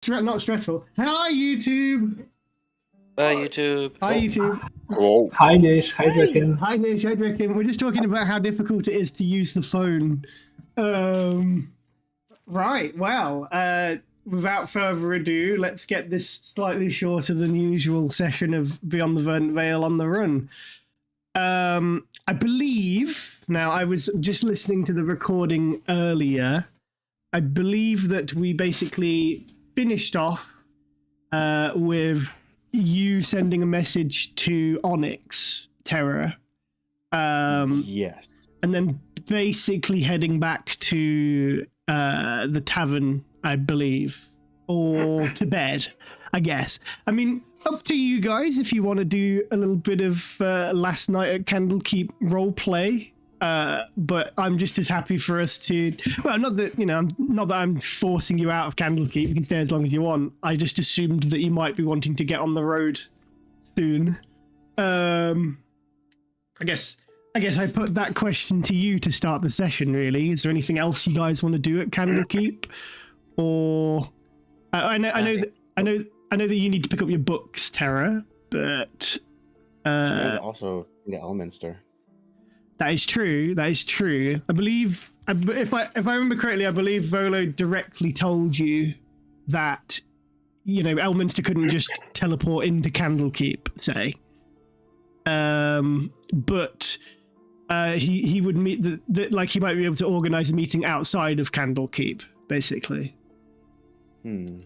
not stressful. Hi, YouTube. Bye, YouTube. Hi, YouTube. Hello. Hi, Nish. Hi, Draken. Hi, Nish. Hi, Draken. We're just talking about how difficult it is to use the phone. Right. Well, without further ado, let's get this slightly shorter than usual session of Beyond the Verdant Veil on the run. I believe, now I was just listening to the recording earlier, I believe that we basically finished off with you sending a message to Onyx Terror. Yes. And then basically heading back to the tavern, I believe, or to bed, I guess. I mean, up to you guys if you want to do a little bit of last night at Candlekeep role play. But I'm just as happy for us to. Well, not that I'm forcing you out of Candlekeep. You can stay as long as you want. I just assumed that you might be wanting to get on the road soon. I guess I put that question to you to start the session. Really, is there anything else you guys want to do at Candlekeep? Or I know that you need to pick up your books, Terra, but Also, the Elminster. That is true. I believe, if I remember correctly, I believe Volo directly told you that, Elminster couldn't just teleport into Candlekeep, say. But he would meet like he might be able to organize a meeting outside of Candlekeep, basically. I'm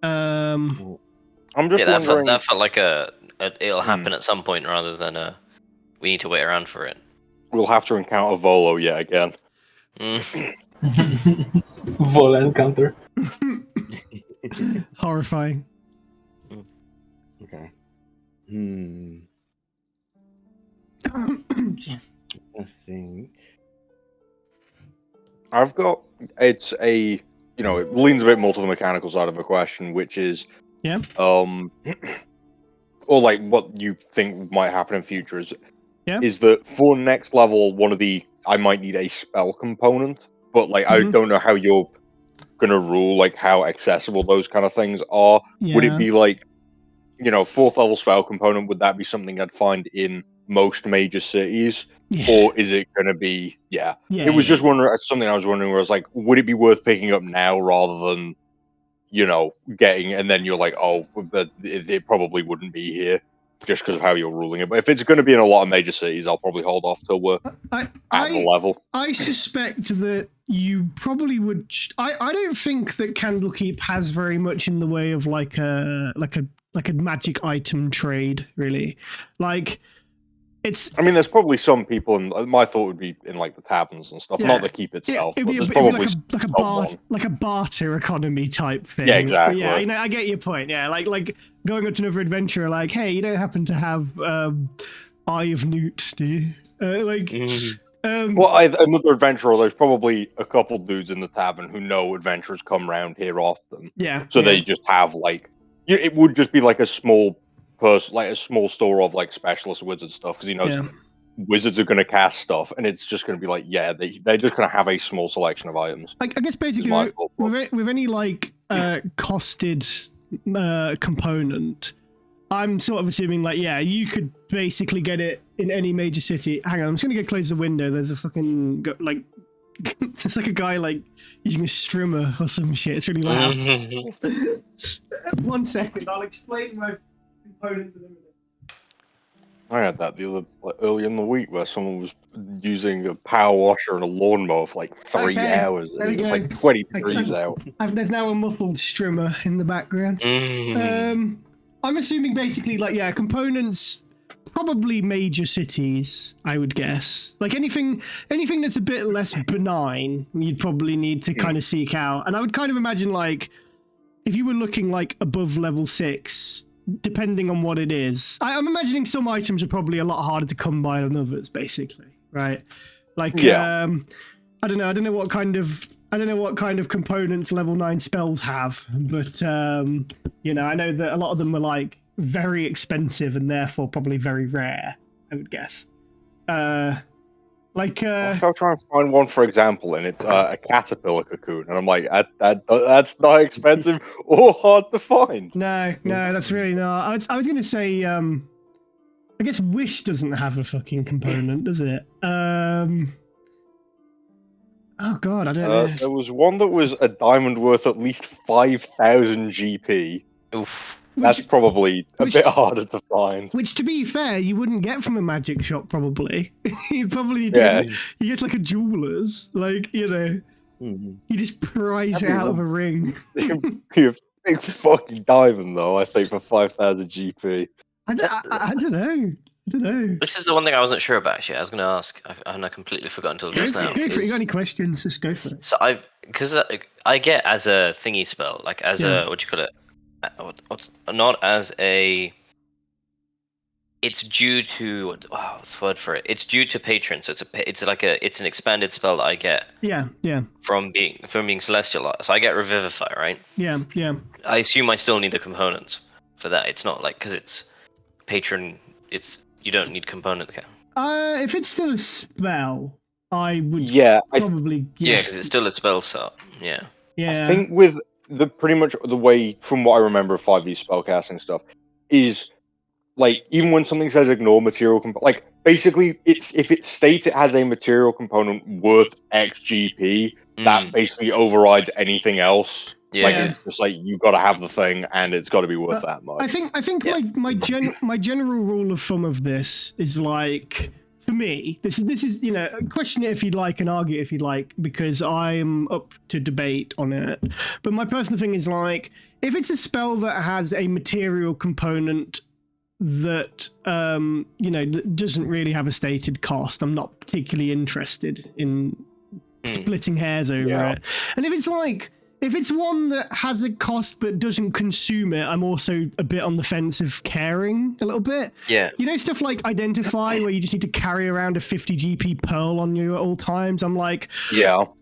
Yeah, just wondering. that felt like it'll happen at some point rather than we need to wait around for it. We'll have to encounter Volo yet again. Vola encounter. Horrifying. Okay. I think I've got. It's a. It leans a bit more to the mechanical side of the question, which is. Yeah. Or like what you think might happen in future is. Yeah. Is that for next level, I might need a spell component, but I don't know how you're gonna rule how accessible those kind of things are. Yeah. Would it be fourth level spell component? Would that be something I'd find in most major cities, or is it gonna be? Yeah. It was just something I was wondering. Where I was like, would it be worth picking up now rather than getting, and then you're like, oh, but it probably wouldn't be here. Just because of how you're ruling it. But if it's going to be in a lot of major cities, I'll probably hold off till we're at the level. I suspect that you probably would. I don't think that Candlekeep has very much in the way of like a magic item trade, really. It's. I mean, there's probably some people, and my thought would be in the taverns and stuff, not the keep itself. It'd but be there's probably like a barter economy type thing. Yeah, exactly. Yeah, I get your point. Yeah, like going up to another adventurer, like, hey, you don't happen to have Eye of Newt, do you? Another adventurer. There's probably a couple dudes in the tavern who know adventurers come around here often. Yeah. So they just have it would just be a small person, a small store of specialist wizard stuff, because he knows wizards are going to cast stuff, and it's just going to be they're just going to have a small selection of items. I guess basically with any costed component, I'm sort of assuming you could basically get it in any major city. Hang on, I'm just going to close the window. There's a fucking there's a guy using a strimmer or some shit. It's really loud. 1 second, I'll explain my components in a minute. I had that the other early in the week where someone was using a power washer and a lawnmower for 3 hours, and it was 20 degrees out. There's now a muffled strimmer in the background. I'm assuming basically components, probably major cities, I would guess. Anything that's a bit less benign, you'd probably need to kind of seek out. And I would kind of imagine if you were looking above level 6, depending on what it is, I'm imagining some items are probably a lot harder to come by than others, basically, right? I don't know what kind of components level 9 spells have, but I know that a lot of them are very expensive and therefore probably very rare, I would guess. Like, I'll try and find one, for example, and it's a caterpillar cocoon, and I'm like, that's not expensive or hard to find. no, that's really not. I was going to say, I guess Wish doesn't have a fucking component, does it? Oh god, I don't know. There was one that was a diamond worth at least 5,000 GP. Oof. That's probably a bit harder to find. Which, to be fair, you wouldn't get from a magic shop, probably. You'd probably need to you get like a jeweler's, like, you know. You just prize it out of a ring. Be a big fucking diamond, though, I think, for 5,000 GP. I don't know. This is the one thing I wasn't sure about, actually. I was going to ask, and I completely forgot until just now. Go for it. You got any questions? Just go for it. So because I get as a thingy spell, like as a, what do you call it? Not as a. It's due to what's the word for it? It's due to patron, so it's an expanded spell that I get. Yeah. From being celestial, so I get revivify, right? Yeah. I assume I still need the components for that. It's not like because it's patron. You don't need component count. If it's still a spell, I would probably guess. Yeah, because it's still a spell set. Yeah. Yeah. I think with pretty much the way, from what I remember of 5e spellcasting stuff, is like even when something says ignore material component, like basically if it states it has a material component worth X GP, that basically overrides anything else. Yeah. Like it's just like you got to have the thing, and it's got to be worth that much. I think my general rule of thumb of this is like, for me, this is question it if you'd like and argue it if you'd like, because I'm up to debate on it. But my personal thing is like, if it's a spell that has a material component that that doesn't really have a stated cost, I'm not particularly interested in splitting hairs over it. And if it's one that has a cost but doesn't consume it, I'm also a bit on the fence of caring a little bit. Yeah. Stuff like Identify, where you just need to carry around a 50 GP pearl on you at all times. I'm like,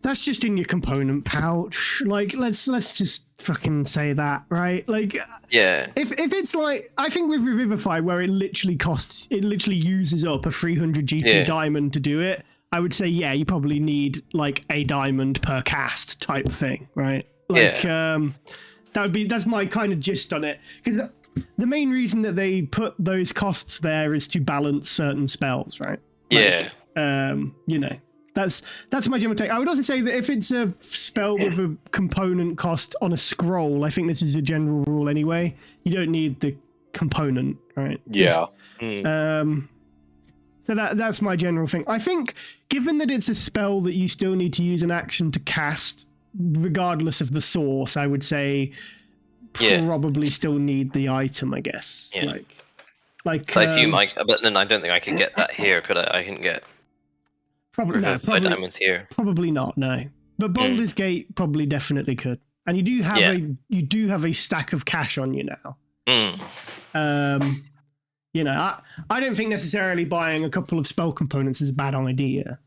that's just in your component pouch. Like, let's just fucking say that, right? Like, if it's like, I think with Revivify, where it literally uses up a 300 GP diamond to do it, I would say, you probably need like a diamond per cast type thing, right? Like, that's my kind of gist on it. Because the main reason that they put those costs there is to balance certain spells, right? Like, that's my general take. I would also say that if it's a spell with a component cost on a scroll, I think this is a general rule anyway. You don't need the component, right? Yeah. So that's my general thing. I think, given that it's a spell that you still need to use an action to cast, regardless of the source, I would say probably still need the item, I guess. Yeah. Like. So I assume but then I don't think I can get that here, could I? I can get diamonds here. Probably not. No, but Baldur's Gate probably definitely could, and you do have a stack of cash on you now. I don't think necessarily buying a couple of spell components is a bad idea.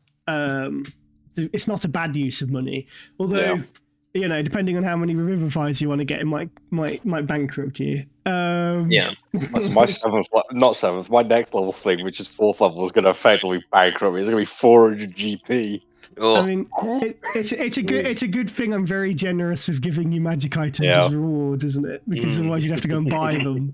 It's not a bad use of money. Although, depending on how many Revivifies you want to get, it might bankrupt you. That's my my next level thing, which is 4th level, is going to effectively bankrupt me. It's going to be 400 GP. Oh. I mean, it's a good thing I'm very generous with giving you magic items as rewards, isn't it? Because otherwise you'd have to go and buy them.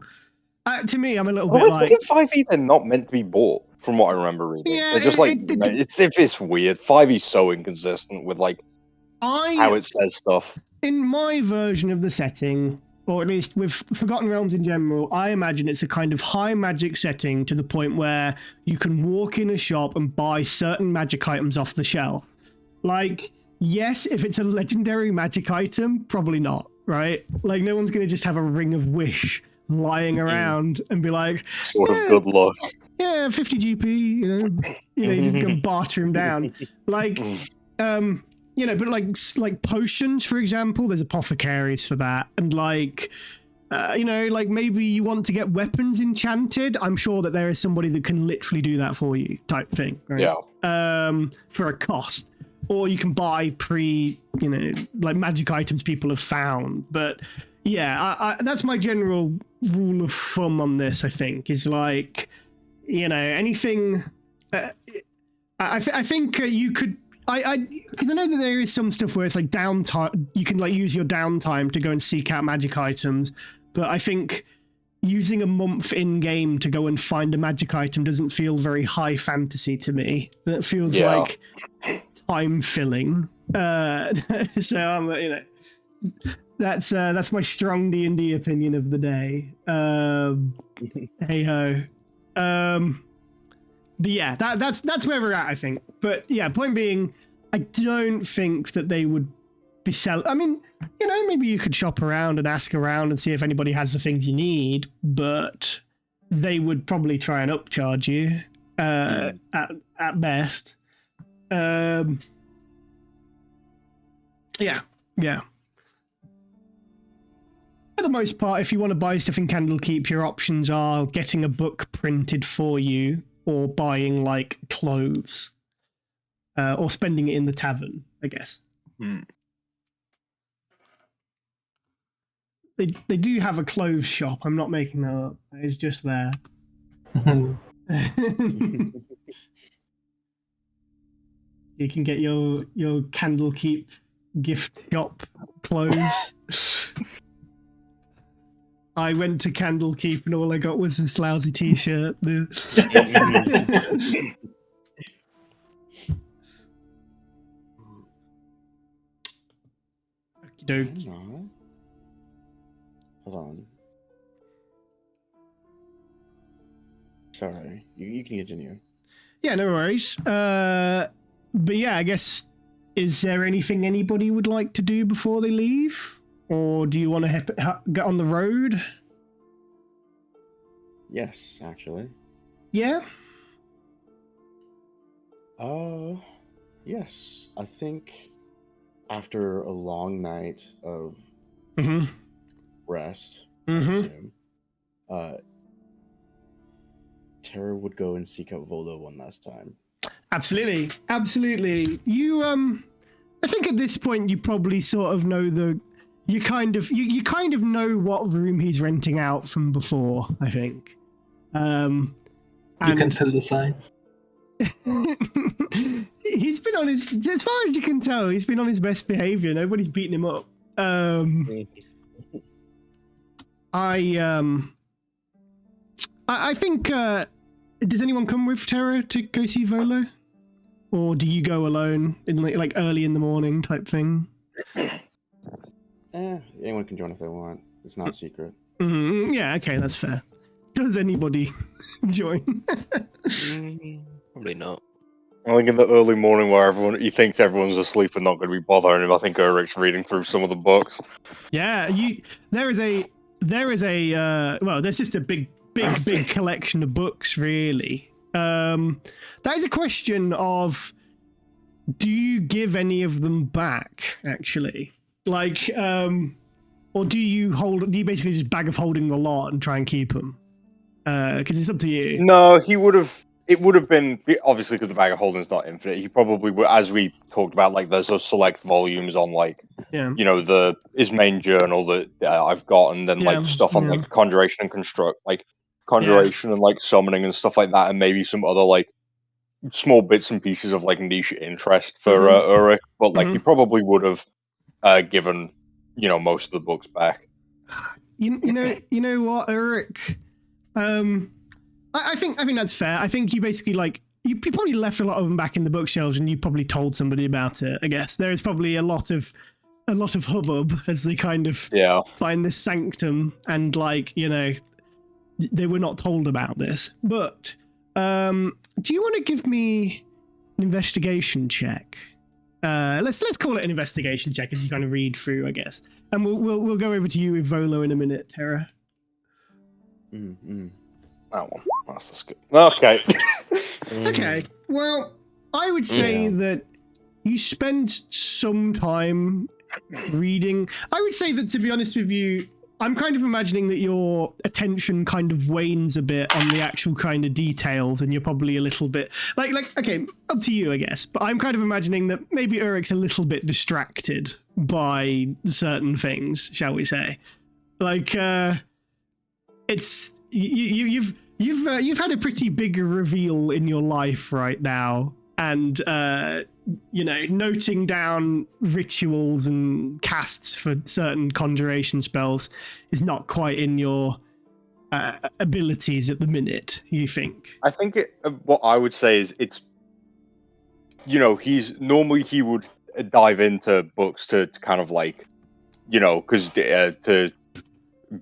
To me, I'm a little bit like... 5e, they're not meant to be bought, from what I remember reading. Yeah, they're just it's weird. 5e's so inconsistent with how it says stuff. In my version of the setting, or at least with Forgotten Realms in general, I imagine it's a kind of high magic setting to the point where you can walk in a shop and buy certain magic items off the shelf. Like, yes, if it's a legendary magic item, probably not, right? Like, no one's going to just have a Ring of Wish lying around and be like, sort of good luck. Yeah, 50 GP, you just go and barter him down. Like, but like potions, for example, there's apothecaries for that. And like maybe you want to get weapons enchanted. I'm sure that there is somebody that can literally do that for you, type thing. Right? Yeah. For a cost. Or you can buy like magic items people have found. But yeah, that's my general rule of thumb on this, I think, is like, anything... I think you could. Because I know that there is some stuff where it's like downtime. You can like use your downtime to go and seek out magic items, but I think using a month in game to go and find a magic item doesn't feel very high fantasy to me. That feels like time filling. So I'm, that's my strong D&D opinion of the day. Hey ho. But yeah, that's where we're at, I think. But yeah, point being, I don't think that they would be selling. I mean, maybe you could shop around and ask around and see if anybody has the things you need, but they would probably try and upcharge you at best. Yeah. For the most part, if you want to buy stuff in Candlekeep, your options are getting a book printed for you or buying like clothes or spending it in the tavern, I guess. They do have a clothes shop. I'm not making that up. It's just there. You can get your Candlekeep gift shop clothes. I went to Candlekeep and all I got was this lousy t-shirt. Okey-doke. Hold on. Sorry, you can continue. Yeah, no worries. But yeah, I guess, is there anything anybody would like to do before they leave? Or do you want to get on the road? Yes, actually. Yeah? Yes. I think after a long night of rest, I assume, Tara would go and seek out Volo one last time. Absolutely. You, I think at this point you probably sort of know you kind of know what room he's renting out from before, I think. You can tell the signs. He's been on his, as far as you can tell, he's been on his best behavior. Nobody's beating him up. I think, does anyone come with Tara to go see Volo? Or do you go alone in like early in the morning type thing? Anyone can join if they want. It's not secret. Yeah, okay, that's fair. Does anybody join? Probably not. I think in the early morning where he thinks everyone's asleep and not going to be bothering him, I think Eric's reading through some of the books. Yeah, there's just a big collection of books, really. That is a question of, do you give any of them back, actually? Like, or do you basically just bag of holding the lot and try and keep them? Because it's up to you. No, it would have been, obviously because the bag of holding is not infinite, he probably would, as we talked about, like there's those select volumes on like, his main journal that I've got, and then like stuff on like conjuration and construct, like conjuration and like summoning and stuff like that, and maybe some other like small bits and pieces of like niche interest for Ulrich, but like he probably would have given most of the books back. You know what, Ulrich? I think that's fair. I think you basically like you probably left a lot of them back in the bookshelves, and you probably told somebody about it. I guess there is probably a lot of hubbub as they kind of find this sanctum, and like they were not told about this. But do you want to give me an investigation check? Let's call it an investigation check as you kind of read through, I guess, and we'll go over to you with Volo in a minute, Tara. That one. That's the skip. Okay. Okay. Well, I would say that you spend some time reading. I would say that, to be honest with you, I'm kind of imagining that your attention kind of wanes a bit on the actual kind of details, and you're probably a little bit like okay, up to you, I guess. But I'm kind of imagining that maybe Ulrich's a little bit distracted by certain things, shall we say? Like, it's you've had a pretty big reveal in your life right now, and noting down rituals and casts for certain conjuration spells is not quite in your abilities at the minute, you think? I think what I would say is it's, he would dive into books to kind of like, because to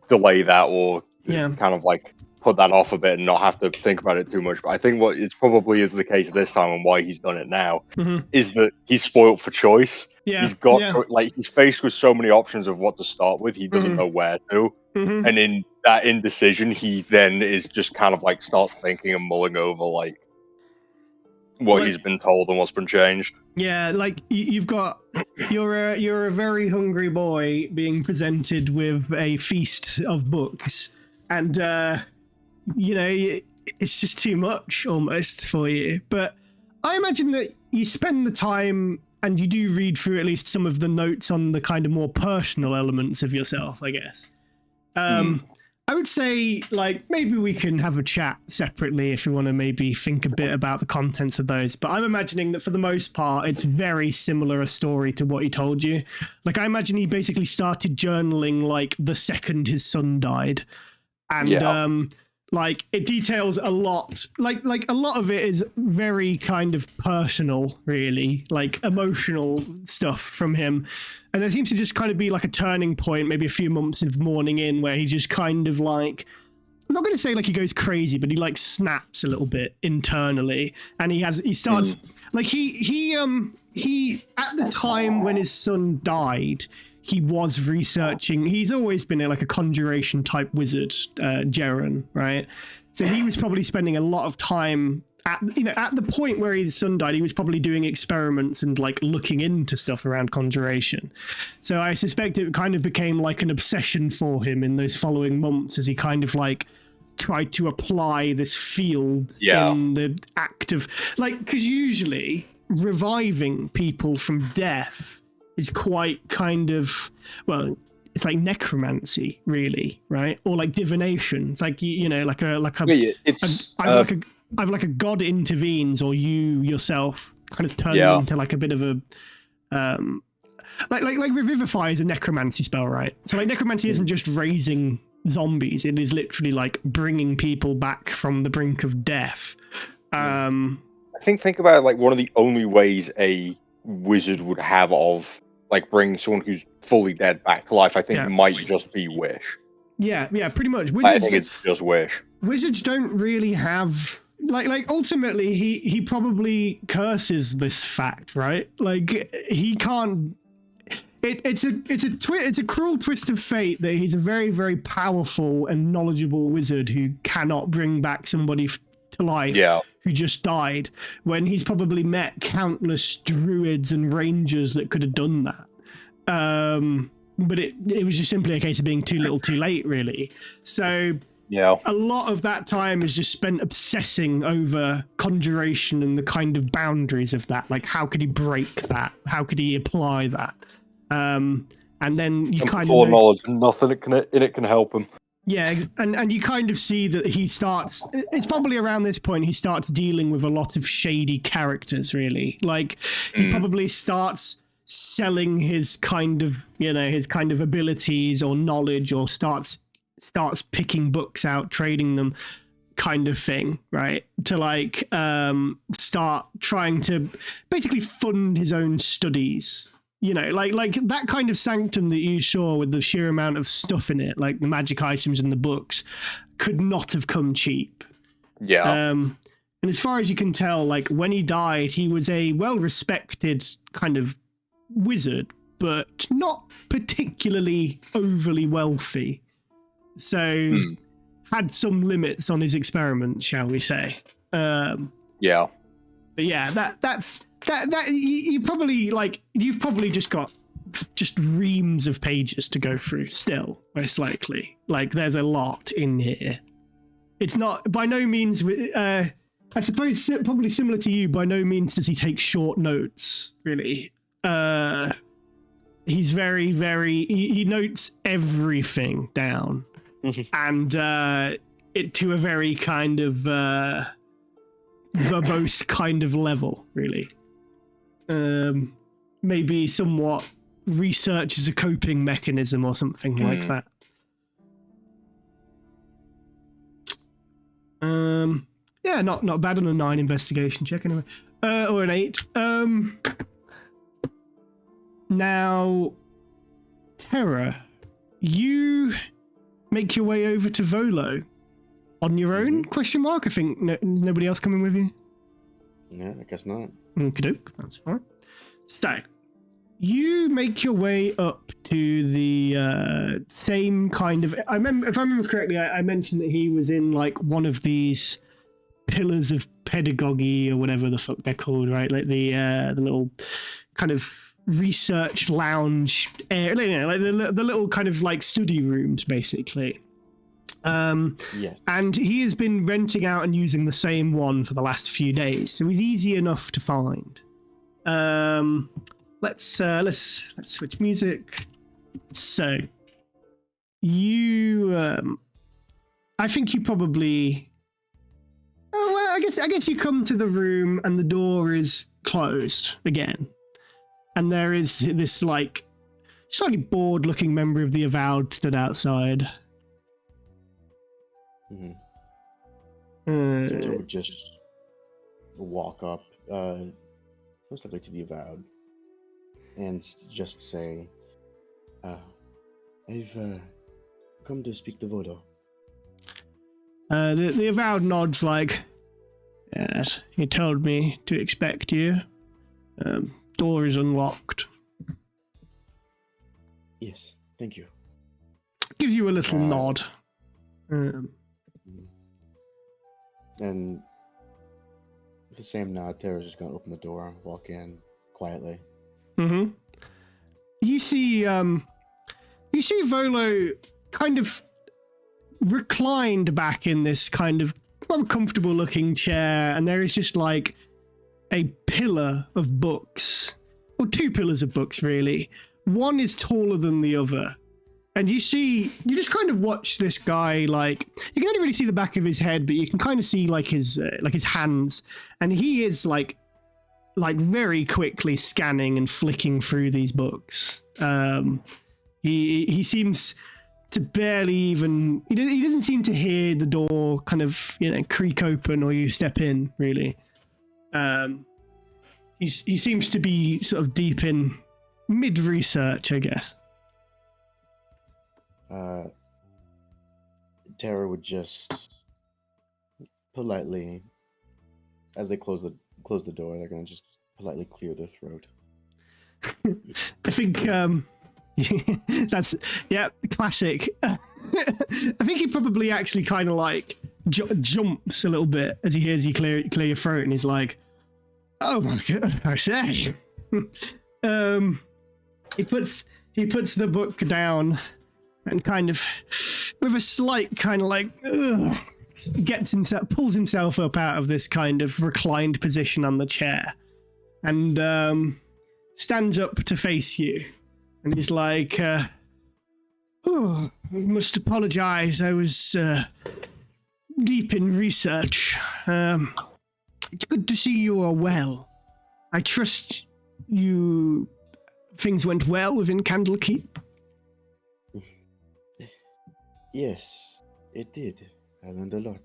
delay that or kind of like put that off a bit and not have to think about it too much. But I think what it's probably is the case this time and why he's done it now is that he's spoiled for choice. Yeah. He's got he's faced with so many options of what to start with. He doesn't know where to. And in that indecision, he then is just kind of like starts thinking and mulling over like what he's been told and what's been changed. Yeah, like you're a very hungry boy being presented with a feast of books, and it's just too much almost for you. But I imagine that you spend the time and you do read through at least some of the notes on the kind of more personal elements of yourself, I guess. I would say, like, maybe we can have a chat separately if you want to maybe think a bit about the contents of those. But I'm imagining that for the most part, it's very similar a story to what he told you. Like, I imagine he basically started journaling, like, the second his son died. And, like, it details a lot. Like a lot of it is very kind of personal, really, like emotional stuff from him. And there seems to just kind of be like a turning point, maybe a few months of mourning in, where he just kind of like, I'm not going to say like he goes crazy, but he like snaps a little bit internally. And he starts like he at the time when his son died, he was researching. He's always been like a conjuration type wizard, Jaren, right? So he was probably spending a lot of time at the point where his son died. He was probably doing experiments and like looking into stuff around conjuration. So I suspect it kind of became like an obsession for him in those following months as he kind of like tried to apply this field in the act of like, because usually reviving people from death is quite kind of, well, it's like necromancy, really, right? Or like divination. It's like either a god intervenes or you yourself kind of turn into like a bit of a like Revivify is a necromancy spell, right? So like necromancy isn't just raising zombies; it is literally like bringing people back from the brink of death. I think about it, like one of the only ways a wizard would have of like bringing someone who's fully dead back to life, I think might just be wish. Yeah, pretty much. I think it's just wish. Wizards don't really have like ultimately he probably curses this fact, right? Like he can't. It's a cruel twist of fate that he's a very, very powerful and knowledgeable wizard who cannot bring back somebody to life who just died, when he's probably met countless druids and rangers that could have done that. But it was just simply a case of being too little too late, really. So a lot of that time is just spent obsessing over conjuration and the kind of boundaries of that. Like, how could he break that? How could he apply that? And then you kind of knowledge, nothing in it can help him. Yeah, and you kind of see that he starts, it's probably around this point he starts dealing with a lot of shady characters, really. Like, he probably starts selling his kind of abilities or knowledge, or starts picking books out, trading them, kind of thing, right? To like start trying to basically fund his own studies. Like that kind of sanctum that you saw with the sheer amount of stuff in it, like the magic items in the books, could not have come cheap. Yeah. And as far as you can tell, like when he died, he was a well-respected kind of wizard, but not particularly overly wealthy. So had some limits on his experiments, shall we say. But yeah, that's you probably like, you've probably just got just reams of pages to go through still, most likely. Like there's a lot in here. It's not by no means I suppose probably similar to you, by no means does he take short notes, really. He's very, very he notes everything down. And it to a very kind of verbose kind of level, really. Maybe somewhat research as a coping mechanism or something like that. Yeah, not bad on a 9 investigation check anyway. Or an 8. Now, Terra, you make your way over to Volo on your own? Question mark. I think nobody else coming with you. No, I guess not. Okey-doke, that's fine. So, you make your way up to the same kind of... if I remember correctly, I mentioned that he was in like one of these pillars of pedagogy or whatever the fuck they're called, right? Like the little kind of research lounge area, like the little kind of like study rooms, basically. Yes. And he has been renting out and using the same one for the last few days, so he's easy enough to find. Let's switch music. So you I think you probably I guess you come to the room and the door is closed again, and there is this like slightly bored looking member of the Avowed stood outside. They would just walk up most likely to the Avowed and just say, I've come to speak to Vodo. The Avowed nods like, yes, he told me to expect you. Door is unlocked. Yes, thank you. Gives you a little nod. And with the same nod, Tara's just going to open the door, walk in quietly. You see Volo kind of reclined back in this kind of rather comfortable looking chair, and there is just like a pillar of books, or 2 pillars of books really. One is taller than the other, and you just kind of watch this guy, like you can only really see the back of his head, but you can kind of see like his hands, and he is like very quickly scanning and flicking through these books. He seems to barely even... He doesn't seem to hear the door kind of, creak open or you step in, really. He seems to be sort of deep in mid-research, I guess. Tara would just politely, as they close the door, they're going to just politely clear their throat. I think that's classic. I think he probably actually kind of like jumps a little bit as he hears you clear your throat, and he's like, "Oh my god, I say." He puts the book down and kind of, with a slight kind of like, pulls himself up out of this kind of reclined position on the chair, and stands up to face you, and he's like, "Oh, I must apologize. I was deep in research. It's good to see you are well. I trust things went well within Candlekeep." Yes, it did. I learned a lot.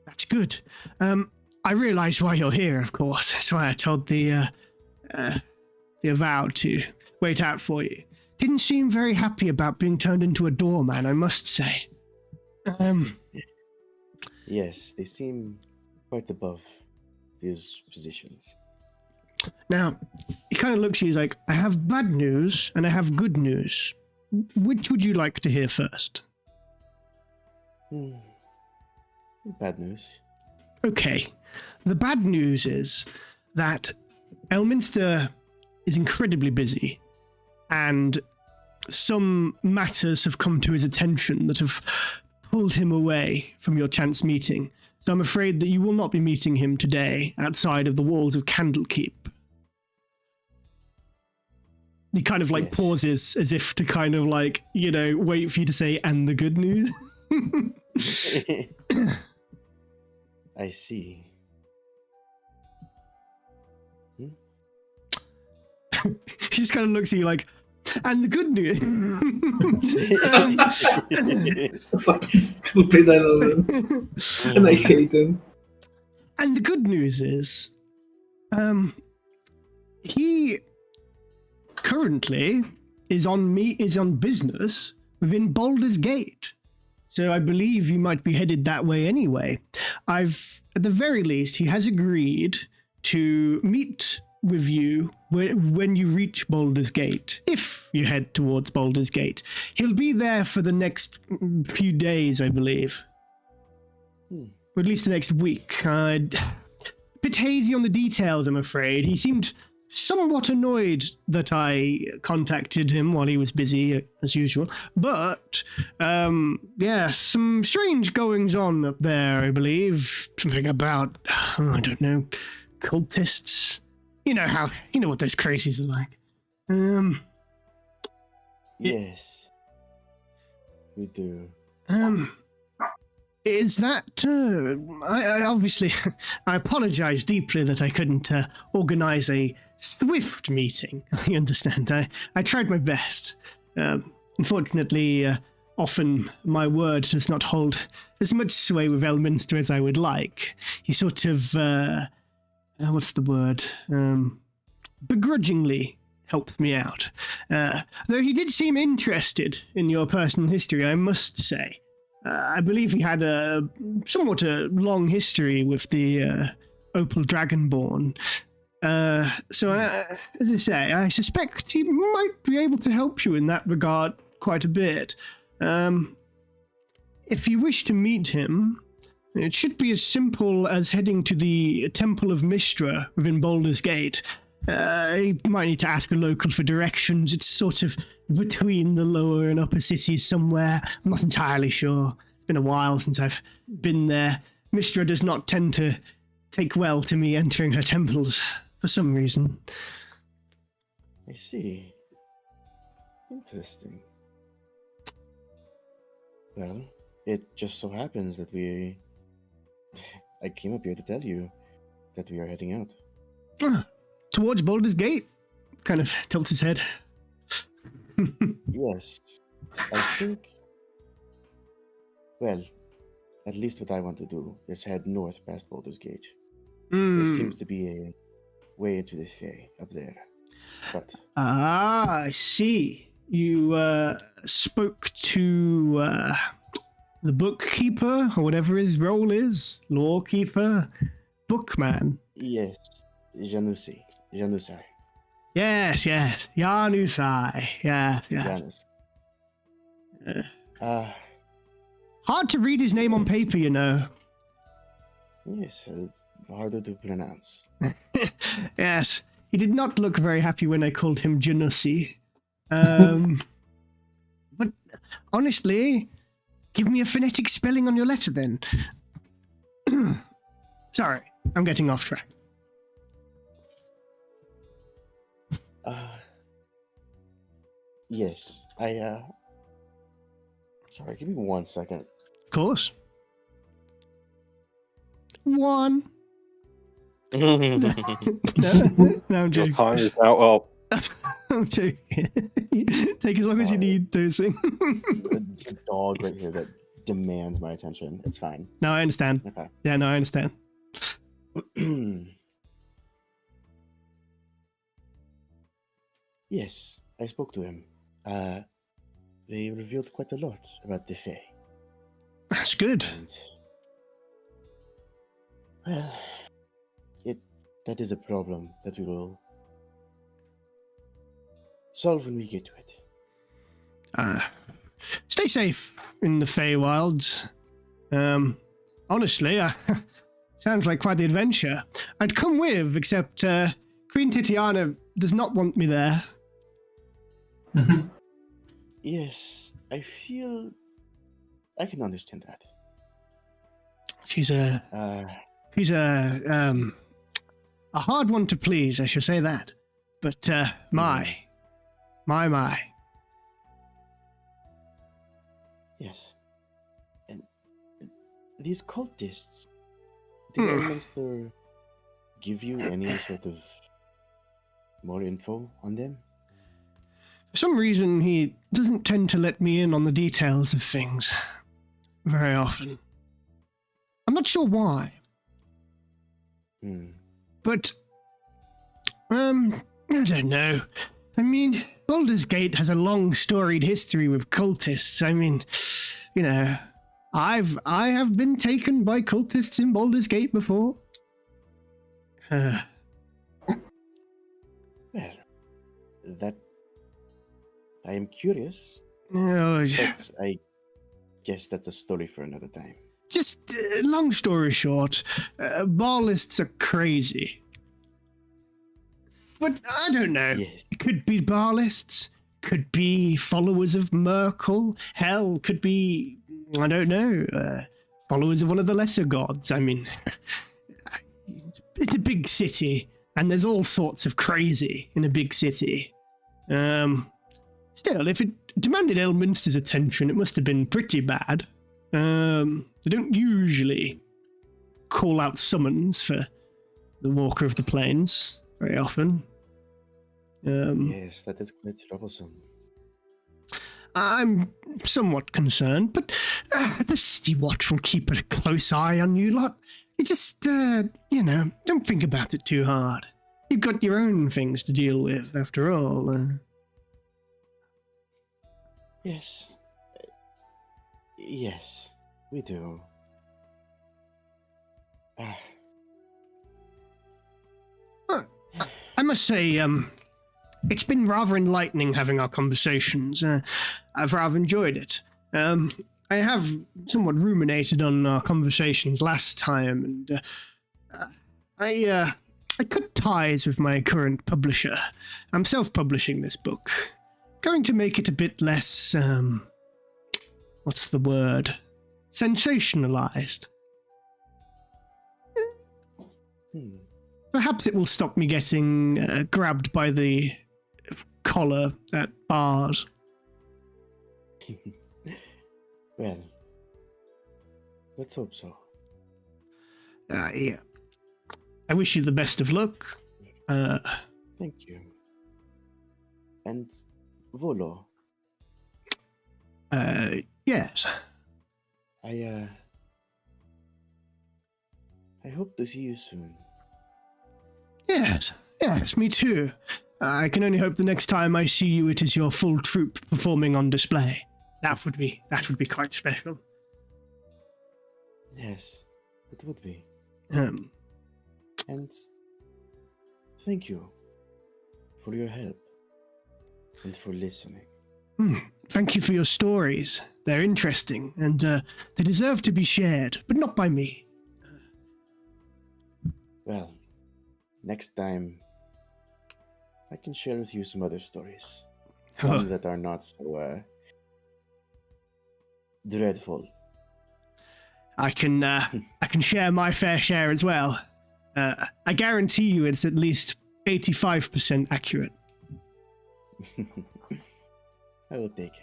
That's good. I realize why you're here, of course. That's why I told the Avowed to wait out for you. Didn't seem very happy about being turned into a doorman, I must say. Yes, they seem quite above these positions. Now, he kind of looks at you, he's like, I have bad news and I have good news. Which would you like to hear first? Bad news. Okay. The bad news is that Elminster is incredibly busy, and some matters have come to his attention that have pulled him away from your chance meeting. So I'm afraid that you will not be meeting him today outside of the walls of Candlekeep. He kind of like pauses as if to kind of like, wait for you to say, and the good news. I see. He just kind of looks at you like, and the good news. So fucking stupid, I love him. And I hate him. And the good news is, he currently is on business within Baldur's Gate. So I believe you might be headed that way anyway. At the very least, he has agreed to meet with you when you reach Baldur's Gate, if you head towards Baldur's Gate. He'll be there for the next few days, I believe. Or at least the next week. Bit hazy on the details, I'm afraid. He seemed somewhat annoyed that I contacted him while he was busy, as usual. But, yeah, some strange goings on up there, I believe. Something about, I don't know, cultists. You know what those crazies are like. Yes. We do. Is that, I obviously, I apologize deeply that I couldn't organize a swift meeting. You understand, I tried my best. Unfortunately, often my word does not hold as much sway with Elminster as I would like. He sort of, what's the word? Begrudgingly helped me out. Though he did seem interested in your personal history, I must say. I believe he had somewhat a long history with the Opal Dragonborn. So, as I say, I suspect he might be able to help you in that regard quite a bit. If you wish to meet him, it should be as simple as heading to the Temple of Mystra within Baldur's Gate. You might need to ask a local for directions. It's sort of between the lower and upper cities somewhere. I'm not entirely sure. It's been a while since I've been there. Mystra does not tend to take well to me entering her temples for some reason. I see. Interesting. Well, it just so happens that I came up here to tell you that we are heading out. Towards Baldur's Gate? Kind of tilts his head. Yes. I think... Well, at least what I want to do is head north past Baldur's Gate. There seems to be a way into the Fae up there. But... I see. You spoke to the bookkeeper, or whatever his role is, lawkeeper, bookman. Yes, Janusai. Yes, Janusai. Yes. Janus. Hard to read his name on paper, you know. Yes, it's harder to pronounce. Yes, he did not look very happy when I called him Janusi. But honestly, give me a phonetic spelling on your letter then. Sorry, I'm getting off track. Yes, sorry, give me 1 second. Of course. One. No, I'm Your joking. time is out. Well, I'm joking. Take as long as you need to sing. A dog right here that demands my attention. It's fine. No, I understand. Okay. Yeah, no, I understand. Yes, I spoke to him. They revealed quite a lot about the Fae. That's good. And, well, that is a problem that we will solve when we get to it. Stay safe in the Feywilds. Honestly, sounds like quite the adventure. I'd come with, except Queen Titiana does not want me there. Yes, I feel I can understand that. She's a hard one to please, I should say that. But my. Yes. And these cultists, the Elminster give you any sort of more info on them? For some reason, he doesn't tend to let me in on the details of things very often. I'm not sure why. But, I don't know. I mean, Baldur's Gate has a long storied history with cultists. I mean, you know, I have been taken by cultists in Baldur's Gate before. Well, that I am curious. Oh, But I guess that's a story for another time. just long story short, Ballists are crazy. But I don't know. Yes. It could be Ballists, could be followers of Merkel. Hell, could be, I don't know, followers of one of the lesser gods. I mean, it's a big city, and there's all sorts of crazy in a big city. Still, if it demanded Elminster's attention, it must have been pretty bad. They don't usually call out summons for the Walker of the Plains very often. Yes, that is quite troublesome. I'm somewhat concerned, but the City Watch will keep a close eye on you lot. You just, don't think about it too hard. You've got your own things to deal with, after all. Yes. Yes, we do. I must say, it's been rather enlightening having our conversations. I've rather enjoyed it. I have somewhat ruminated on our conversations last time, and I cut ties with my current publisher. I'm self-publishing this book. Going to make it a bit less, what's the word? Sensationalized. Perhaps it will stop me getting grabbed by the collar at bars. Well, let's hope so. Yeah. I wish you the best of luck. Thank you. And Volo. Yes. I hope to see you soon. Yes, me too. I can only hope the next time I see you, it is your full troupe performing on display. That would be quite special. Yes, it would be. Um, And thank you for your help and for listening. Thank you for your stories. They're interesting, and they deserve to be shared, but not by me. Well, next time I can share with you some other stories. Some that are not so dreadful. I can share my fair share as well. I guarantee you it's at least 85% accurate. I will take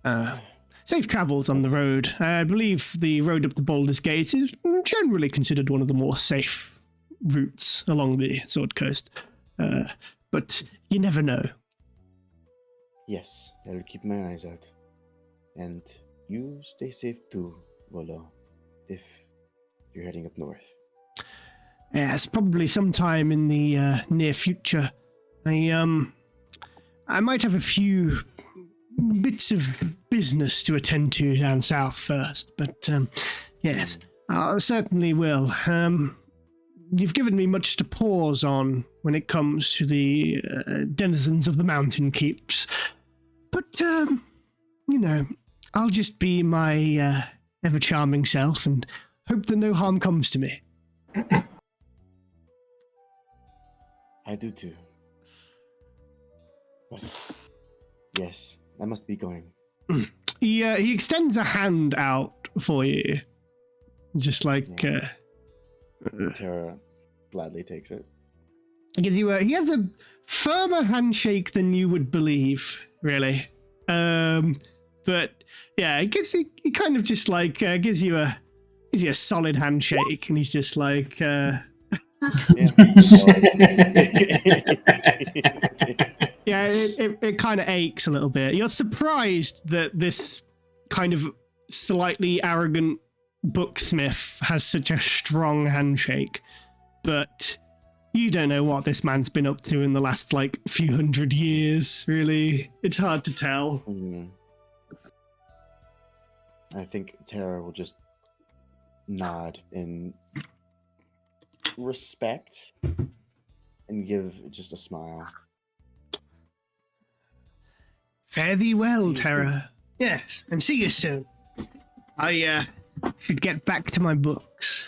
it. Safe travels on the road. I believe the road up to Baldur's Gate is generally considered one of the more safe routes along the Sword Coast. But you never know. Yes, I will keep my eyes out. And you stay safe too, Volo, if you're heading up north. Yes, probably sometime in the near future. I might have a few bits of business to attend to down south first, but yes, I certainly will. You've given me much to pause on when it comes to the denizens of the mountain keeps, but I'll just be my ever charming self and hope that no harm comes to me. I do too. But yes, I must be going. He extends a hand out for you, just like. Tara gladly takes it. Gives you he has a firmer handshake than you would believe, really. But yeah, he kind of just like gives you a you a solid handshake, and he's just like, Yeah. yeah, it kind of aches a little bit. You're surprised that this kind of slightly arrogant booksmith has such a strong handshake, but you don't know what this man's been up to in the last like few hundred years, really. It's hard to tell. I think Tara will just nod in respect and give just a smile. Fare thee well, See you Tara. Yes, and see you soon. I should get back to my books.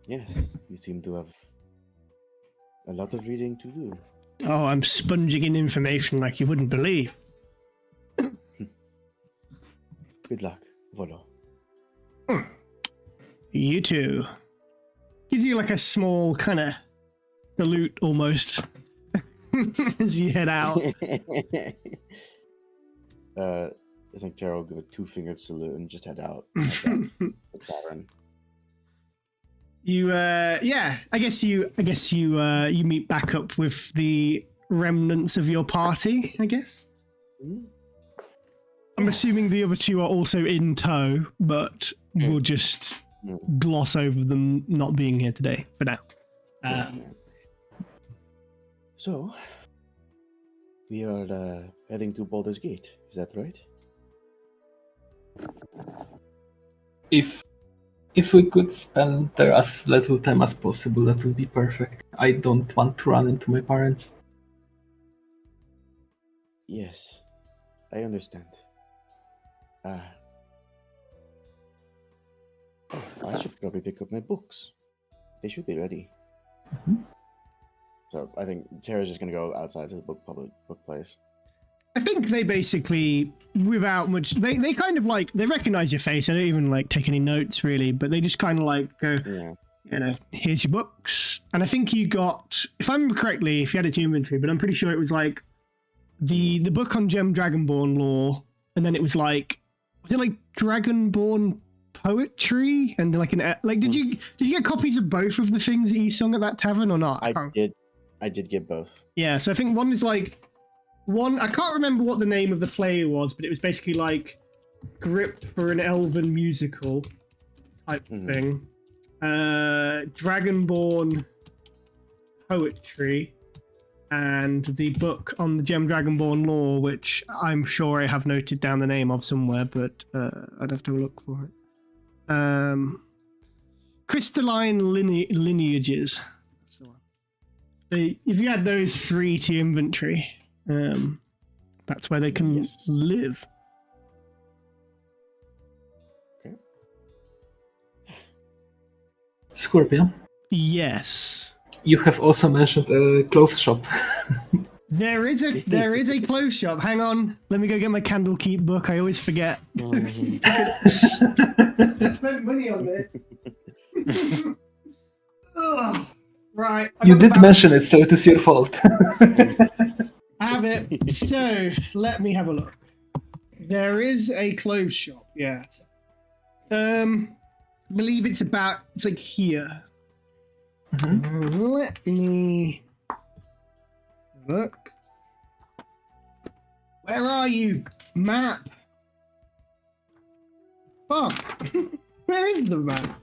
Yes, you seem to have a lot of reading to do. Oh, I'm sponging in information like you wouldn't believe. Good luck, Volo. You too. Gives you like a small kind of salute almost as you head out. I think Tara will give a 2-fingered salute and just head out. The tavern. You yeah, I guess you meet back up with the remnants of your party, I guess. I'm assuming the other two are also in tow, but we'll just gloss over them not being here today for now. So, we are heading to Baldur's Gate, is that right? If we could spend there as little time as possible, that would be perfect. I don't want to run into my parents. Yes, I understand. I should probably pick up my books. They should be ready. So I think Tara's just gonna go outside to the book place. I think they basically, without much, they kind of like, they recognize your face. They don't even like take any notes really, but they just kind of like go, you know, here's your books. And I think you got, if I remember correctly, if you had it to your inventory, but I'm pretty sure it was like the book on Gem Dragonborn lore, and then it was like, was it like Dragonborn poetry and like did you get copies of both of the things that you sung at that tavern or not? I did get both. Yeah, so I think one is like I can't remember what the name of the play was, but it was basically like Gripped for an Elven musical type thing. Dragonborn poetry, and the book on the Gem Dragonborn lore, which I'm sure I have noted down the name of somewhere, but I'd have to look for it. Crystalline Lineages. That's the one. If you add those 3 to your inventory, that's where they can live. Okay. Scorpion, Yes. you have also mentioned a clothes shop. There is a clothes shop. Hang on, let me go get my Candlekeep book. I always forget. I spent money on this. Ugh. Right. You did mention it, so it is your fault. I have it. So let me have a look. There is a clothes shop. Yeah. I believe it's like here. Let me look. Where are you? Map. Fuck. Where is the map?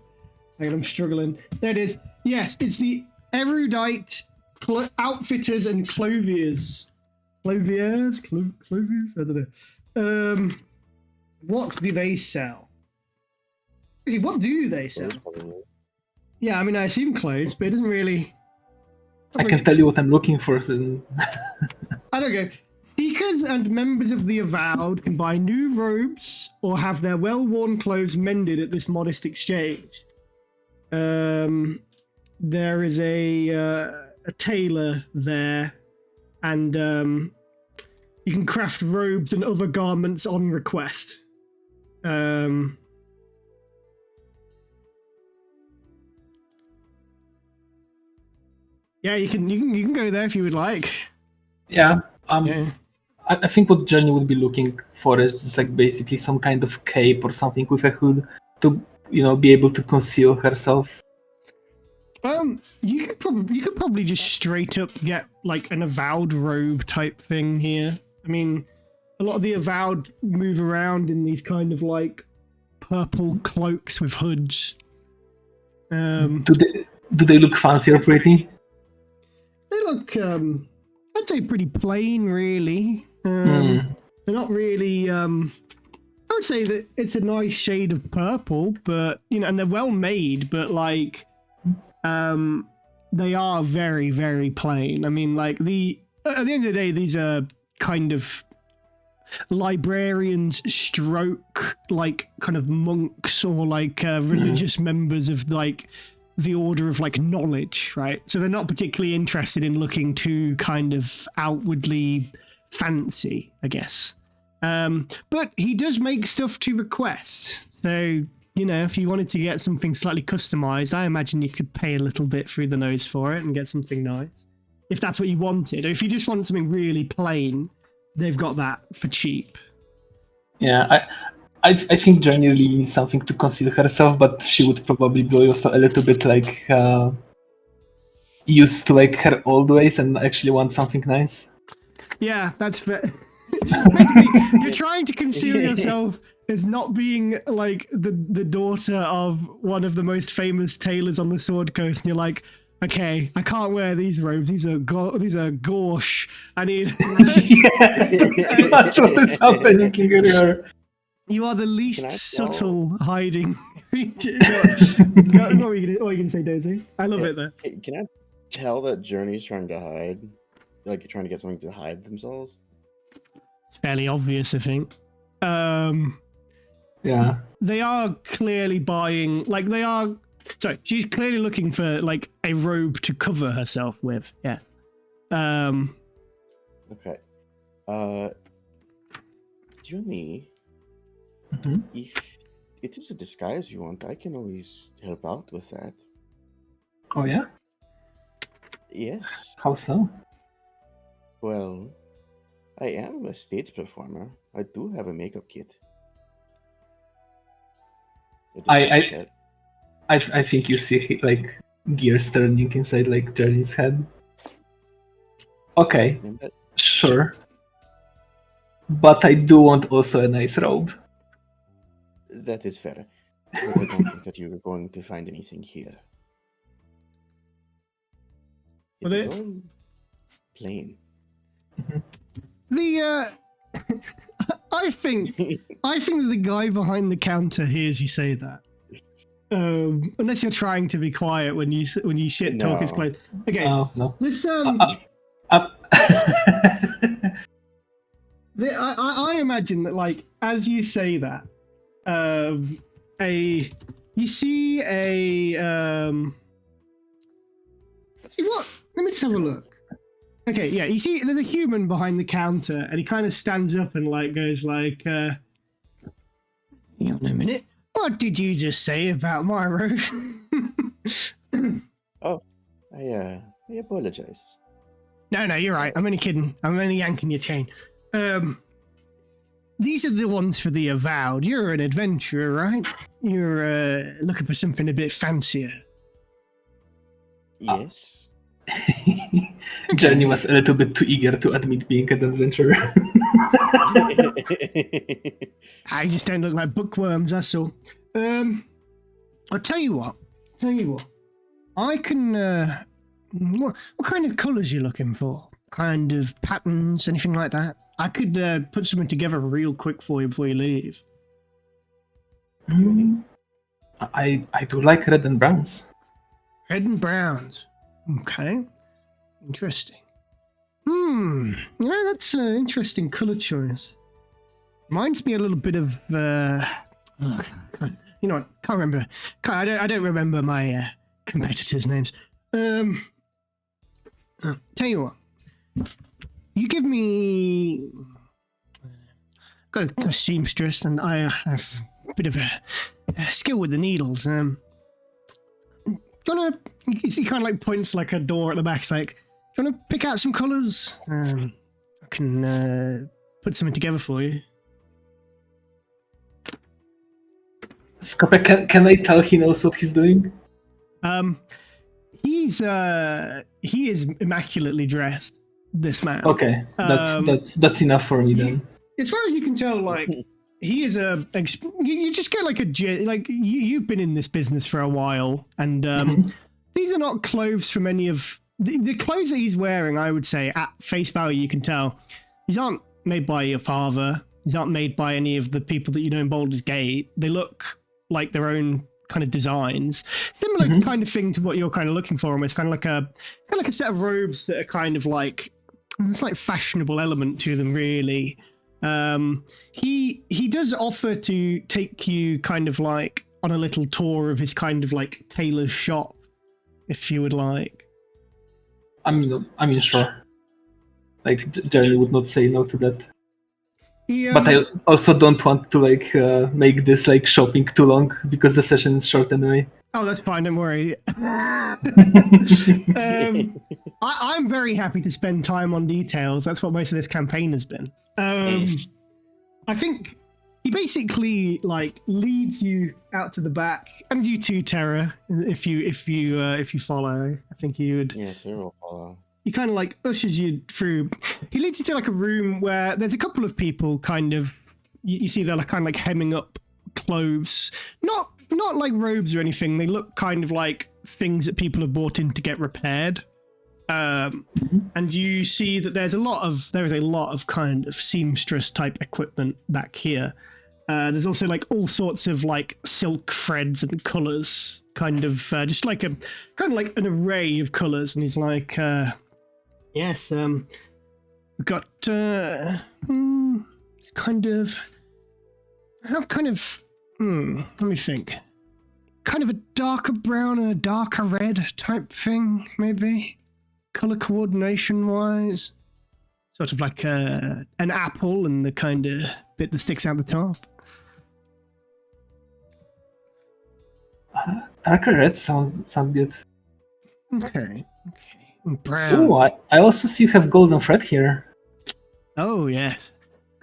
Hang on, I'm struggling. There it is. Yes, it's the Erudite Outfitters and Clothiers. Clothiers? Clothiers? I don't know. What do they sell? What do they sell? Yeah, I mean, I assume clothes, but it doesn't really... I can tell you what I'm looking for. Then. I don't know. Seekers and members of the Avowed can buy new robes or have their well-worn clothes mended at this modest exchange. There is a tailor there, and you can craft robes and other garments on request. Yeah, you can go there if you would like. Yeah. Yeah. I think what Jenny would be looking for is just like basically some kind of cape or something with a hood to be able to conceal herself? You could probably just straight up get like an avowed robe type thing here. I mean, a lot of the avowed move around in these kind of like purple cloaks with hoods. Do they look fancy or pretty? They look, I'd say pretty plain, really. They're not really. I would say that it's a nice shade of purple, but and they're well made, but like, they are very, very plain. I mean, like at the end of the day, these are kind of librarians stroke like kind of monks or like religious members of like the order of like knowledge, right? So they're not particularly interested in looking too kind of outwardly fancy, I guess. But he does make stuff to request. So, if you wanted to get something slightly customized, I imagine you could pay a little bit through the nose for it and get something nice. If that's what you wanted. Or if you just want something really plain, they've got that for cheap. Yeah, I think Journey really needs something to conceal herself, but she would probably be also a little bit like used to like her old ways and actually want something nice. Yeah, that's fair. Basically, you're trying to conceal yourself as not being like the daughter of one of the most famous tailors on the Sword Coast, and you're like, okay, I can't wear these robes. These are gauche. I need. Pretty much what is happening here. You are the least subtle hiding. What were you going to say, Daisy? I love it there. Can I tell that Journey's trying to hide? Like you're trying to get something to hide themselves? It's fairly obvious, I think. Yeah. They are clearly buying, like they are. Sorry, she's clearly looking for like a robe to cover herself with. Yeah. Okay. Journey, if it is a disguise you want, I can always help out with that. Oh yeah? Yes. How so? Well, I am a stage performer. I do have a makeup kit. I think you see like gears turning inside like Journey's head. Okay, sure. But I do want also a nice robe. That is fair. But I don't think that you're going to find anything here. It is all plain. I think that the guy behind the counter hears you say that. Unless you're trying to be quiet when you shit talk his clothes. Okay. Oh, no. Let's I imagine that like as you say that, you see a what? Let me just have a look. Okay, yeah, you see there's a human behind the counter and he kind of stands up and like goes like, hang on a minute. What did you just say about my robe? Oh, I apologize. No, you're right. I'm only kidding. I'm only yanking your chain. These are the ones for the avowed. You're an adventurer, right? You're looking for something a bit fancier. Yes. Journey was a little bit too eager to admit being an adventurer. I just don't look like bookworms, that's all. I'll tell you what. I can, what kind of colours you looking for? Kind of patterns, anything like that? I could put something together real quick for you before you leave. I do like red and browns. Red and browns. Okay. Interesting. That's an interesting colour choice. Reminds me a little bit of, you know what? Can't remember. I don't remember my competitors' names. Tell you what. You give me. Got a seamstress, and I have a bit of a skill with the needles. Do you wanna? He kind of like points like a door at the back. It's like, do you wanna pick out some colours? I can put something together for you. Scope, can I tell he knows what he's doing? He is immaculately dressed. This man. Okay, that's enough for me then. As far as you can tell, like he is you just get like you've been in this business for a while, and these are not clothes from any of the clothes that he's wearing. I would say at face value, you can tell these aren't made by your father. These aren't made by any of the people that you know in Baldur's Gate. They look like their own kind of designs, similar kind of thing to what you're kind of looking for. Almost kind of like a set of robes that are kind of like it's like fashionable element to them, really. He does offer to take you kind of like on a little tour of his kind of like tailor's shop, if you would like. I mean, sure. Like Jerry would not say no to that. But I also don't want to like make this like shopping too long because the session is short anyway. Oh, that's fine. Don't worry. I'm very happy to spend time on details. That's what most of this campaign has been. I think he basically like leads you out to the back, and you too, Terra. If you follow, I think he would. Yeah, Terra will follow. He kind of like ushers you through. He leads you to like a room where there's a couple of people kind of, you see they're like kind of like hemming up clothes. Not like robes or anything. They look kind of like things that people have bought in to get repaired. And you see that there is a lot of kind of seamstress type equipment back here. There's also like all sorts of like silk threads and colors, kind of just like an array of colors. And he's like, yes, we've got it's kind of let me think. Kind of a darker brown and a darker red type thing, maybe. Color coordination wise. Sort of like an apple and the kind of bit that sticks out the top. Darker red sound good. Okay. Brown. Oh, I also see you have golden thread here. Oh, yes.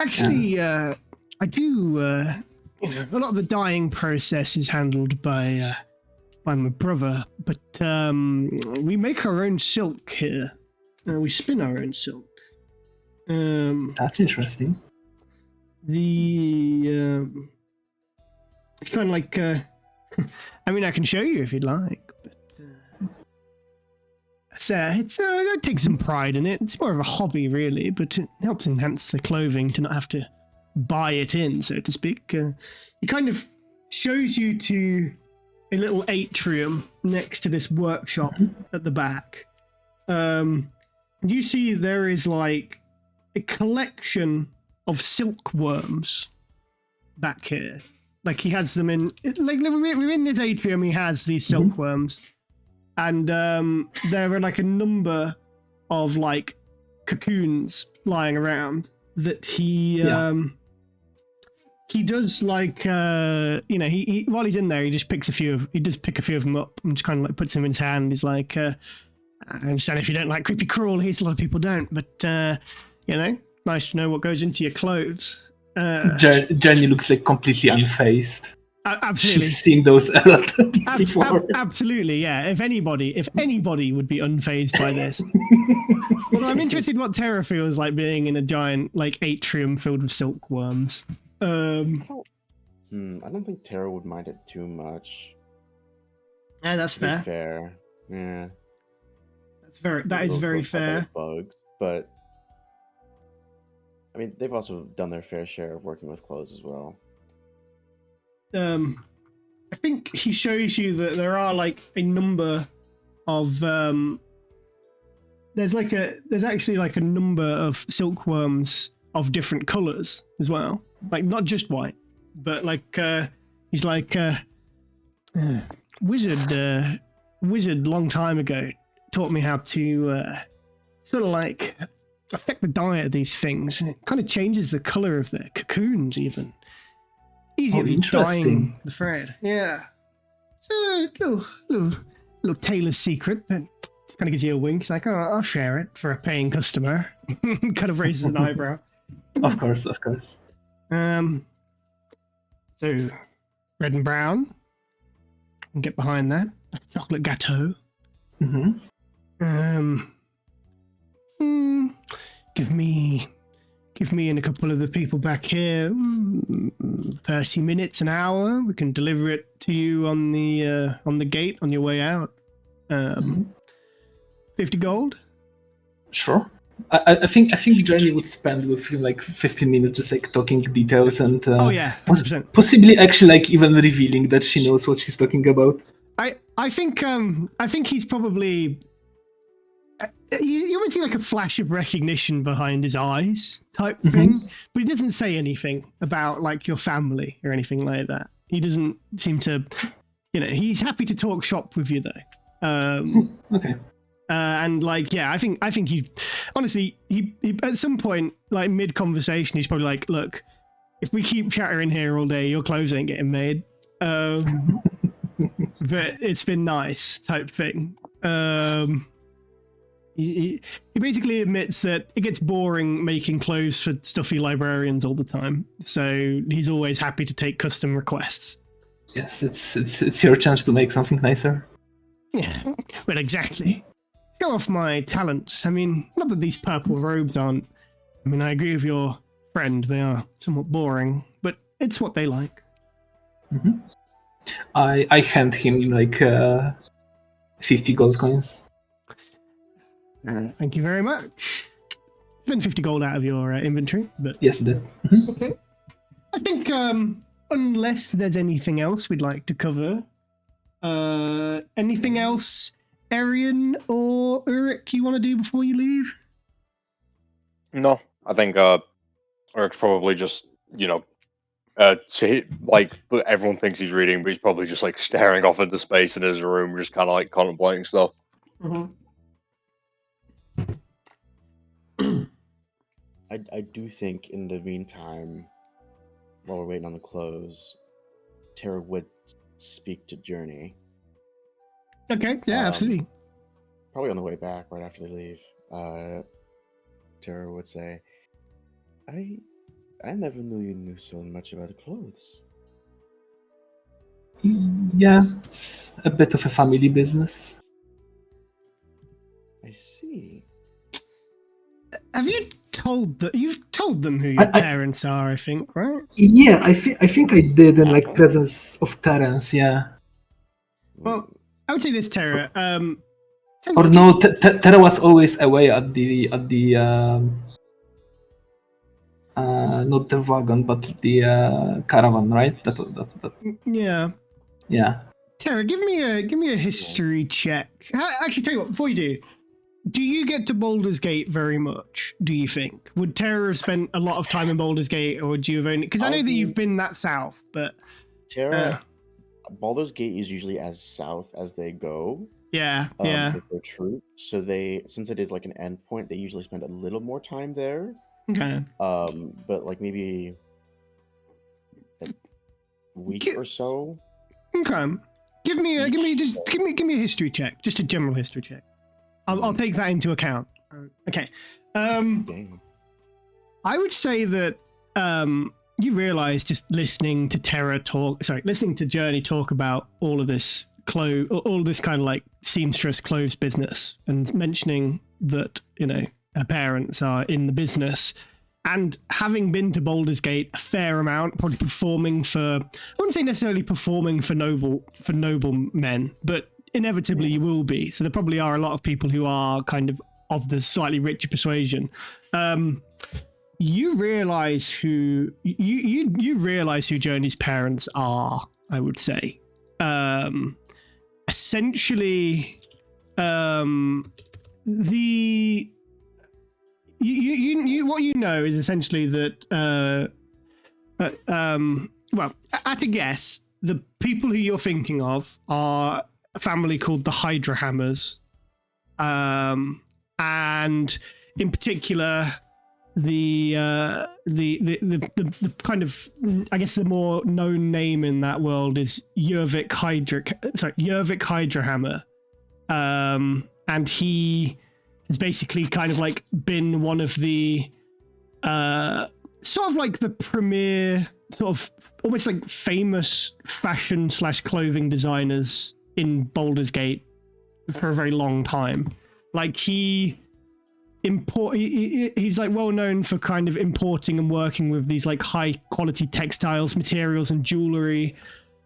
Actually, I do, a lot of the dyeing process is handled by my brother, but we make our own silk here. We spin our own silk. That's interesting. The kind of like, I mean, I can show you if you'd like, but I take some pride in it. It's more of a hobby, really, but it helps enhance the clothing to not have to buy it in, so to speak. It kind of shows you to a little atrium next to this workshop at the back. And you see there is like a collection of silkworms back here. Like he has them within his atrium, he has these silkworms. And there are like a number of like cocoons lying around that he does like he while he's in there, he just pick a few of them up and just kind of like puts them in his hand. He's like, I understand if you don't like creepy crawlies, a lot of people don't, but nice to know what goes into your clothes. Jenny looks like completely unfazed. Absolutely. She's seen those a lot before. Absolutely, yeah. If anybody would be unfazed by this. Well, I'm interested in what Terra feels like being in a giant like atrium filled with silkworms. I don't think Terra would mind it too much. Yeah, that's fair. Fair. Yeah. That is very fair. Bugs, but I mean, they've also done their fair share of working with clothes as well. I think he shows you that there are like a number of there's actually like a number of silkworms of different colors as well, like not just white, but like he's like wizard long time ago taught me how to sort of like affect the dye of these things, and it kind of changes the color of their cocoons even. Easier than dyeing the thread. Yeah. It's a little tailor's secret, but it kind of gives you a wink. It's like, oh, I'll share it for a paying customer. Kind of raises an eyebrow. Of course. So, red and brown. I can get behind that. Like a chocolate gâteau. Give me and a couple of the people back here 30 minutes, an hour. We can deliver it to you on the gate on your way out. 50 gold. Sure. I think Journey would spend with him like 15 minutes just like talking details and 100%. Possibly actually like even revealing that she knows what she's talking about. I think he's probably you might see like a flash of recognition behind his eyes type thing, but he doesn't say anything about like your family or anything like that. He doesn't seem to, he's happy to talk shop with you though. Okay. And like, yeah, I think he honestly, he at some point, like mid conversation, he's probably like, look, if we keep chattering here all day, your clothes ain't getting made. But it's been nice type thing. He basically admits that it gets boring making clothes for stuffy librarians all the time. So he's always happy to take custom requests. Yes, it's your chance to make something nicer. Yeah, well, exactly. Go off my talents. I mean, not that these purple robes aren't. I mean, I agree with your friend. They are somewhat boring, but it's what they like. I hand him like 50 gold coins. Thank you very much. Spend 50 gold out of your inventory, but yes, that. Okay. I think unless there's anything else we'd like to cover, anything else, Arian or Ulrich, you want to do before you leave? No, I think Eric's probably just like everyone thinks he's reading, but he's probably just like staring off into space in his room, just kind of like contemplating stuff. I do think in the meantime, while we're waiting on the close, Tara would speak to Journey. Okay, yeah, absolutely. Probably on the way back, right after they leave. Tara would say, I never knew you knew so much about the clothes. Yeah, it's a bit of a family business. I see. Have you you've told them who your parents are, I think, right? Yeah, I think I did in like presence of Terence, yeah. Well, I would say this, Tara. Or no, Tara was always away at the not the wagon, but the caravan, right? That. Yeah. Tara, give me a history check. Actually, tell you what. Before you do you get to Baldur's Gate very much? Do you think? Would Tara have spent a lot of time in Baldur's Gate, or would you have only? Because I know that you've been that south, but Tara, Baldur's Gate is usually as south as they go. Yeah. With their troop, so since it is like an endpoint, they usually spend a little more time there. Okay. But like maybe a week or so. Okay. Give me a history check, just a general history check. I'll take that into account. Okay. Dang. I would say that you realize just listening to Journey talk about all of this kind of like seamstress clothes business, and mentioning that her parents are in the business, and having been to Baldur's Gate a fair amount, probably performing for, I wouldn't say necessarily performing for noble men, but inevitably you will be. So there probably are a lot of people who are kind of the slightly richer persuasion. You realize who Journey's parents are, I would say. Essentially, what you know is essentially that well, at a guess, the people who you're thinking of are a family called the Hydra Hammers, and in particular the kind of, I guess the more known name in that world is Yervik Hydrahammer, and he has basically kind of like been one of the sort of like the premier, sort of almost like famous fashion / clothing designers in Baldur's Gate for a very long time. Like he's like well known for kind of importing and working with these like high quality textiles, materials, and jewelry,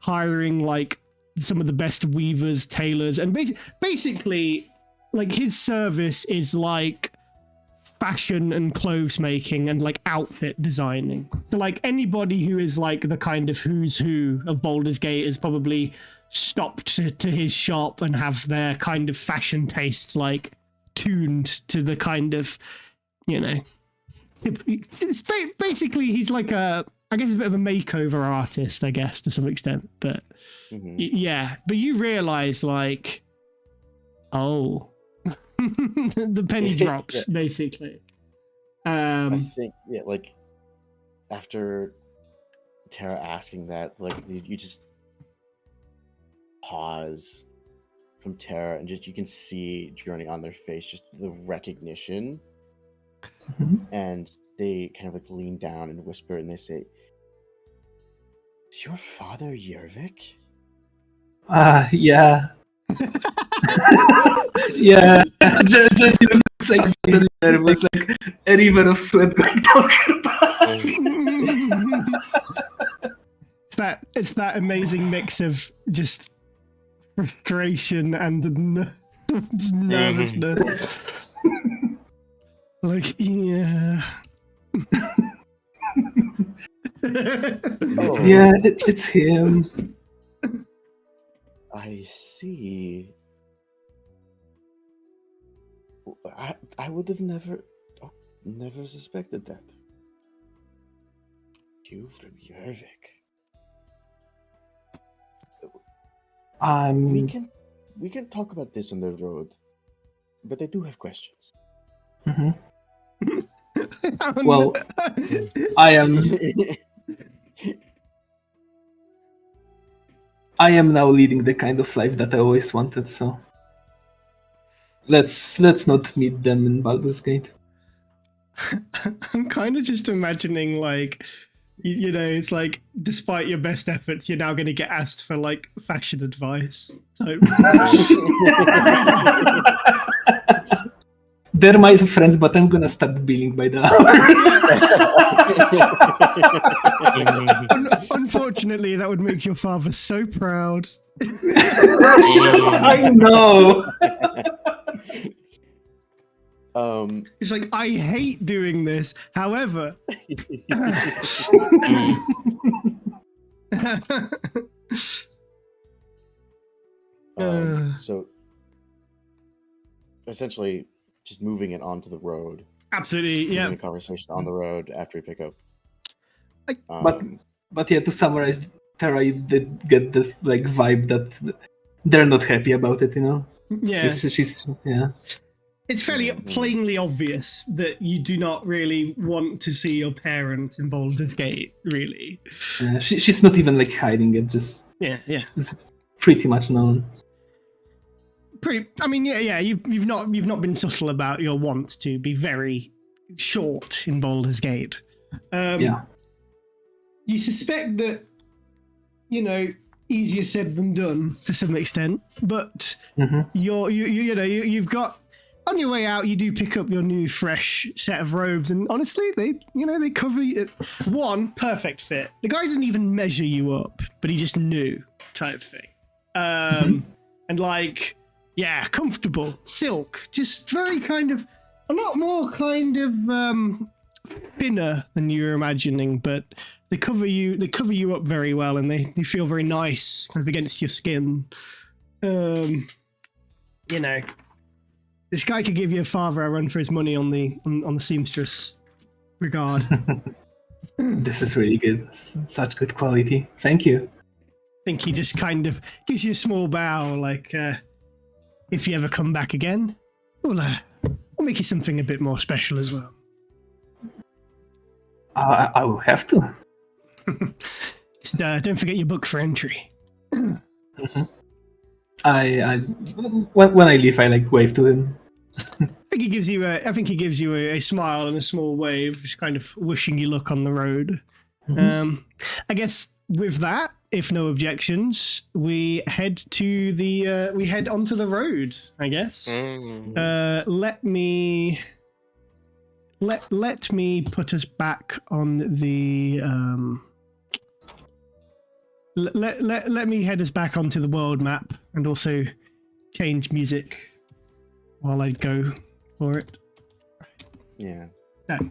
hiring like some of the best weavers, tailors, and basically like his service is like fashion and clothes making and like outfit designing. So like anybody who is like the kind of who's who of Baldur's Gate is probably stopped to his shop and have their kind of fashion tastes like tuned to the kind of, you know, it's basically he's like a I guess a bit of a makeover artist, I guess, to some extent. But yeah, but you realize like, oh, the penny drops basically. I think like after Tara asking that, like you just pause from Tara, and just you can see Journey on their face, just the recognition, and they kind of like lean down and whisper, and they say, "Is your father Yervik?" Yeah. Yeah. Journey looks like suddenly there was like a river of sweat going down her back. It's that amazing mix of just frustration and just nervousness. Like, yeah. Yeah, it's him. I see. I would have never suspected that. You from Yervik. We can talk about this on the road, but I do have questions. Well, I am now leading the kind of life that I always wanted, so let's not meet them in Baldur's Gate. I'm kind of just imagining like, you know, it's like despite your best efforts, you're now going to get asked for like fashion advice. So they're my friends, but I'm gonna start billing by the hour. Unfortunately, that would make your father so proud. I know. It's like, I hate doing this. However, so essentially, just moving it onto the road. Absolutely, yeah. The conversation on the road after we pick up. But yeah, to summarize, Tara, you did get the like vibe that they're not happy about it, you know? Yeah. She's yeah. It's fairly plainly obvious that you do not really want to see your parents in Baldur's Gate, really. Yeah, she's not even like hiding it, just yeah. It's pretty much known. I mean, yeah. You've not been subtle about your want to be very short in Baldur's Gate. Yeah. You suspect that, you know, easier said than done to some extent, but you've got. On your way out, you do pick up your new, fresh set of robes, and honestly, they cover you. One, perfect fit. The guy didn't even measure you up, but he just knew, type thing. And like, yeah, comfortable, silk, just very kind of, a lot more kind of thinner than you were imagining, but they cover you up very well, and they feel very nice, kind of against your skin. You know. This guy could give your father a run for his money on the seamstress regard. This is really good. Such good quality. Thank you. I think he just kind of gives you a small bow, like, if you ever come back again, we'll make you something a bit more special as well. I will have to. Just don't forget your book for entry. I when I leave, I like wave to him. think he gives you a smile and a small wave, just kind of wishing you luck on the road. I guess with that, if no objections, we head onto the road. I guess. Let me put us back on the. Let me head us back onto the world map and also change music while I go for it. Yeah. So, if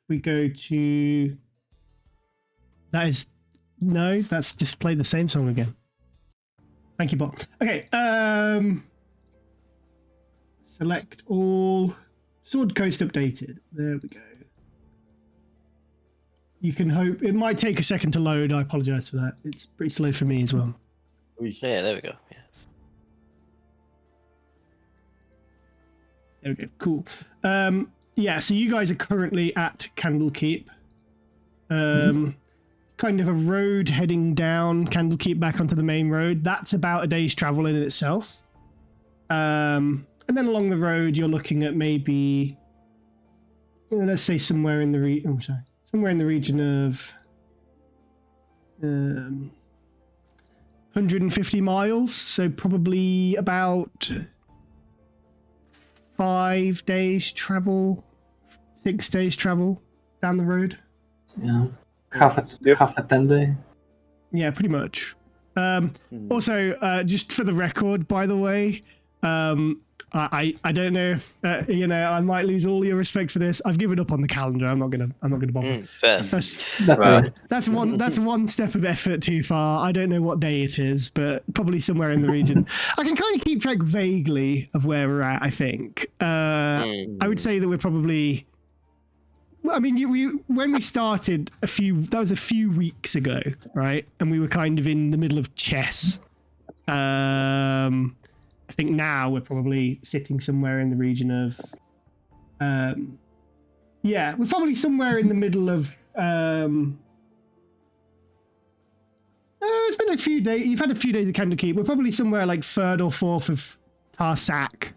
we go to... That's just play the same song again. Thank you, Bob. Okay, select all. Sword Coast updated. There we go. You can hope... It might take a second to load. I apologize for that. It's pretty slow for me as well. Yeah, there we go. Yes. There we go. Cool. Yeah, so you guys are currently at Candlekeep. Kind of a road heading down Candlekeep back onto the main road. That's about a day's travel in itself. And then along the road, you're looking at maybe, let's say somewhere in the region of 150 miles. So probably about 5 days travel, 6 days travel down the road. Yeah. Half a 10 day. Yeah, pretty much. Also, just for the record, by the way, I don't know if I might lose all your respect for this. I've given up on the calendar. I'm not gonna bother. Fair. That's one step of effort too far. I don't know what day it is, but probably somewhere in the region. I can kind of keep track vaguely of where we're at. I think. I would say that we're probably. I mean, when we started that was a few weeks ago, right? And we were kind of in the middle of chess. I think now we're probably sitting somewhere in the region of, we're probably somewhere in the middle of, it's been a few days, you've had a few days of Candlekeep. We're probably somewhere like 3rd or 4th of Tarsak.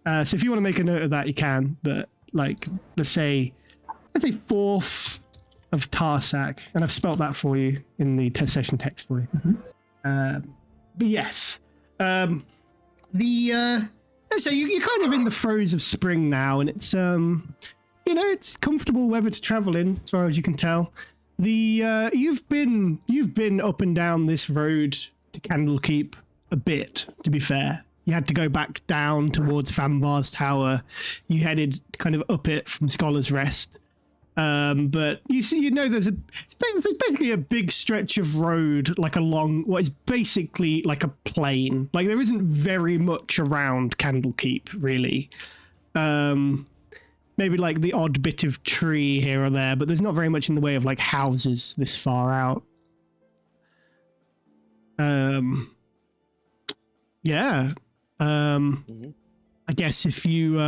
So if you want to make a note of that, you can, but like, let's say 4th of Tarsak, and I've spelt that for you in the session text for you. But yes, let's say you're kind of in the throes of spring now, and it's it's comfortable weather to travel in, as far as you can tell. You've been up and down this road to Candlekeep a bit, to be fair. You had to go back down towards Famvar's Tower. You headed kind of up it from Scholar's Rest. But there's basically a big stretch of road, like along what is basically like a plain. Like there isn't very much around Candlekeep, really. Maybe like the odd bit of tree here or there, but there's not very much in the way of like houses this far out. I guess if you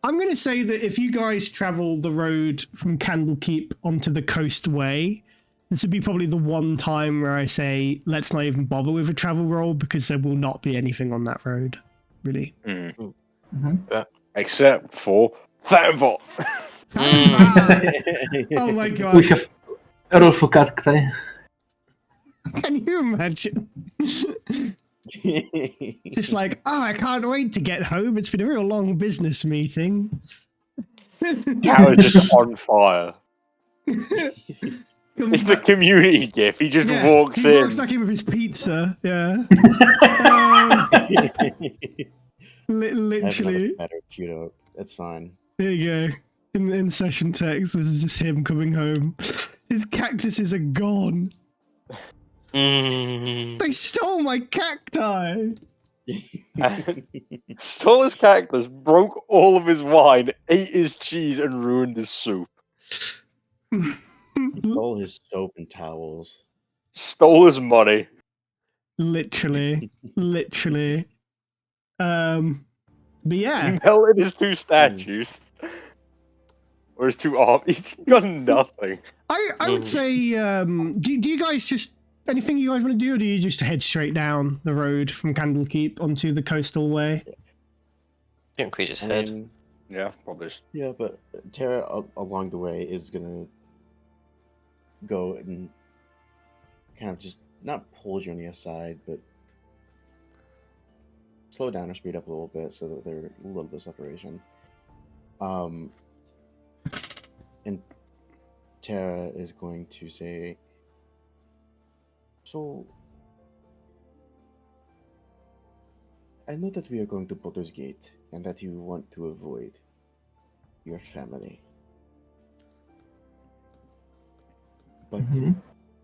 I'm going to say that if you guys travel the road from Candlekeep onto the coastway, this would be probably the one time where I say, let's not even bother with a travel roll, because there will not be anything on that road, really. Yeah. Except for Thamvar. Oh my god. We have a roll for Cacti. Can you imagine? Just like, I can't wait to get home. It's been a real long business meeting. Tower's just on fire. It's the community gif. He just walks in. He walks back in with his pizza. Yeah. Literally. Better queued up. That's fine. There you go. In session text, this is just him coming home. His cactuses are gone. They stole my cacti. Stole his cactus, broke all of his wine, ate his cheese, and ruined his soup. Stole his soap and towels. Stole his money. Literally. But yeah. He melted his 2 statues. Or his 2 arms. He's got nothing. I would say, do you guys just, anything you guys want to do, or do you just head straight down the road from Candlekeep onto the coastal way? Increase his I head. mean, Yeah, probably. yeah, but Terra along the way is gonna go and kind of just not pull Journey aside, but slow down or speed up a little bit so that they're a little bit of separation. And Terra is going to say, "So, I know that we are going to Baldur's Gate and that you want to avoid your family. But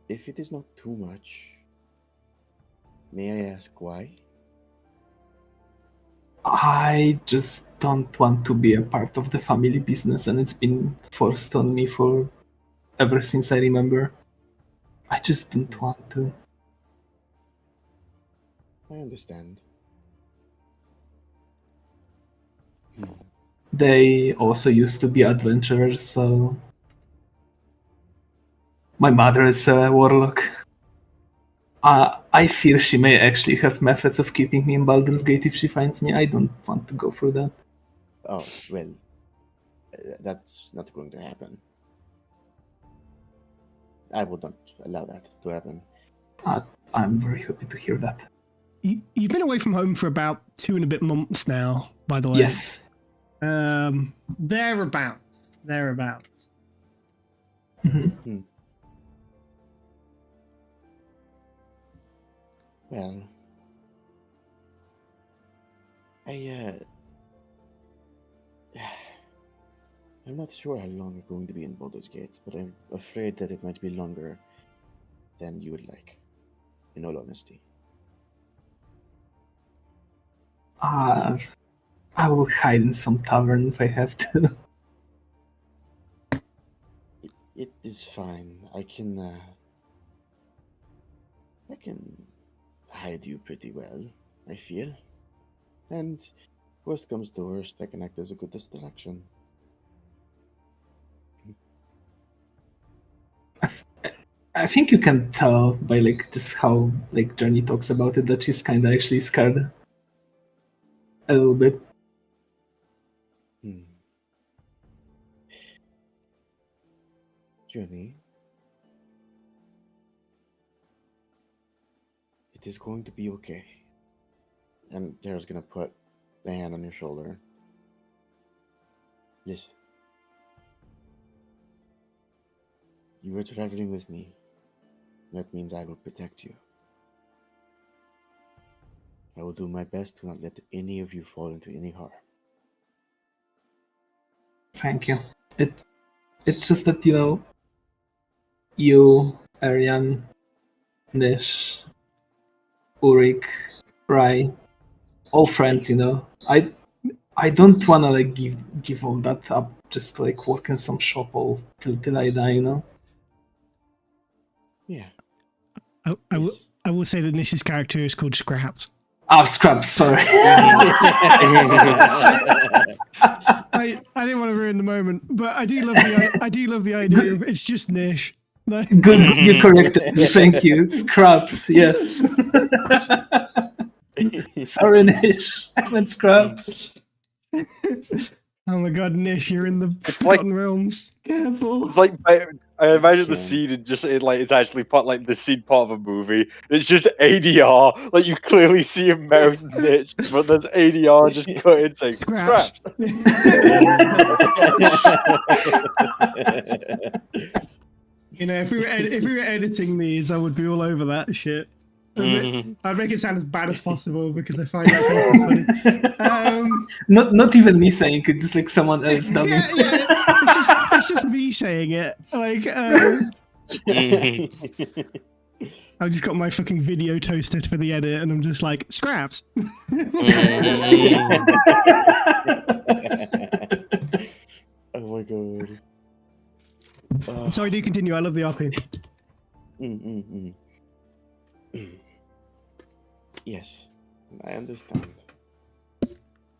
if it is not too much, may I ask why?" I just don't want to be a part of the family business, and it's been forced on me for ever since I remember. I just don't want to. I understand. They also used to be adventurers, so my mother is a warlock. I fear she may actually have methods of keeping me in Baldur's Gate if she finds me. I don't want to go for that. Oh, well, that's not going to happen. I will not allow that to happen. I'm very happy to hear that. You've been away from home for about 2 and a bit months now, by the way. Yes. Thereabouts. Mm-hmm. Well, I'm not sure how long we're going to be in Baldur's Gate, but I'm afraid that it might be longer than you would like, in all honesty. I will hide in some tavern if I have to. It is fine. I can hide you pretty well, I feel. And worst comes to worst, I can act as a good distraction. I think you can tell by just how Journey talks about it that she's kind of actually scared a little bit. Journey, it is going to be okay. And Tara's gonna put a hand on your shoulder. Listen. You are traveling with me. That means I will protect you. I will do my best to not let any of you fall into any harm. Thank you. It's just that, you, Ariane, Nish, Ulrich, Rai, all friends, I don't wanna give all that up just to work in some shop all till I die. Yeah. I will say that Nish's character is called Scraps. Ah, Scraps, sorry. I didn't want to ruin the moment, but I do love the idea of it's just Nish. Good, you corrected me. Thank you. Scraps, yes. Sorry, Nish. I meant Scraps. Oh my god, Nish, you're in the Forgotten Realms. Careful. It's like I imagine the scene and just it's actually the scene part of a movie. It's just ADR, like you clearly see him mouth niche, but there's ADR just cut in saying Scraps. If we were editing these, I would be all over that shit. I'd make it sound as bad as possible because I find that kind of funny. Not even me saying it, just someone else dubbing. Yeah. It's just me saying it. I've just got my fucking video toaster for the edit, and I'm just like Scraps. Oh my god. Sorry, do continue. I love the RP. Yes, I understand.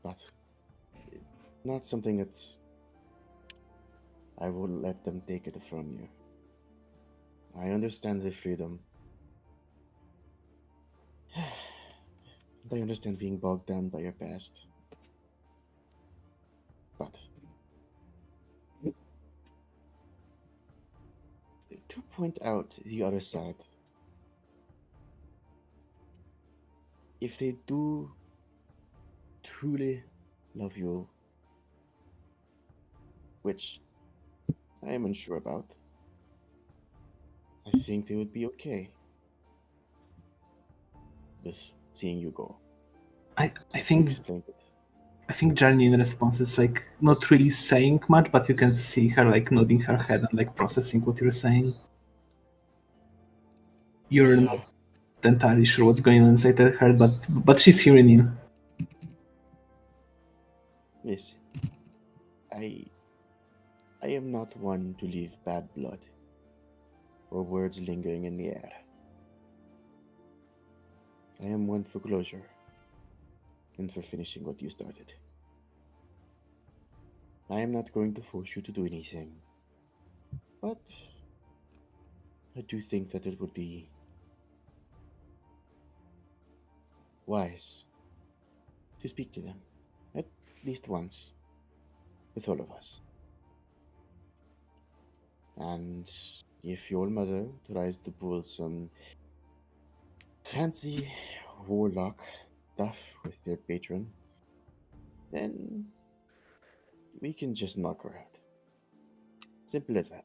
But not something that's... I will let them take it from you. I understand the freedom. I understand being bogged down by your past. to point out the other side. If they do truly love you, which I am unsure about, I think they would be okay with seeing you go. I think Explain it. I think Journey in response is like not really saying much, but you can see her like nodding her head and like processing what you're saying. You're not entirely sure what's going on inside her head, but she's hearing you. Listen, I am not one to leave bad blood or words lingering in the air. I am one for closure and for finishing what you started. I am not going to force you to do anything, but I do think that it would be wise to speak to them at least once with all of us. And if your mother tries to pull some fancy warlock stuff with their patron, then we can just knock her out. Simple as that.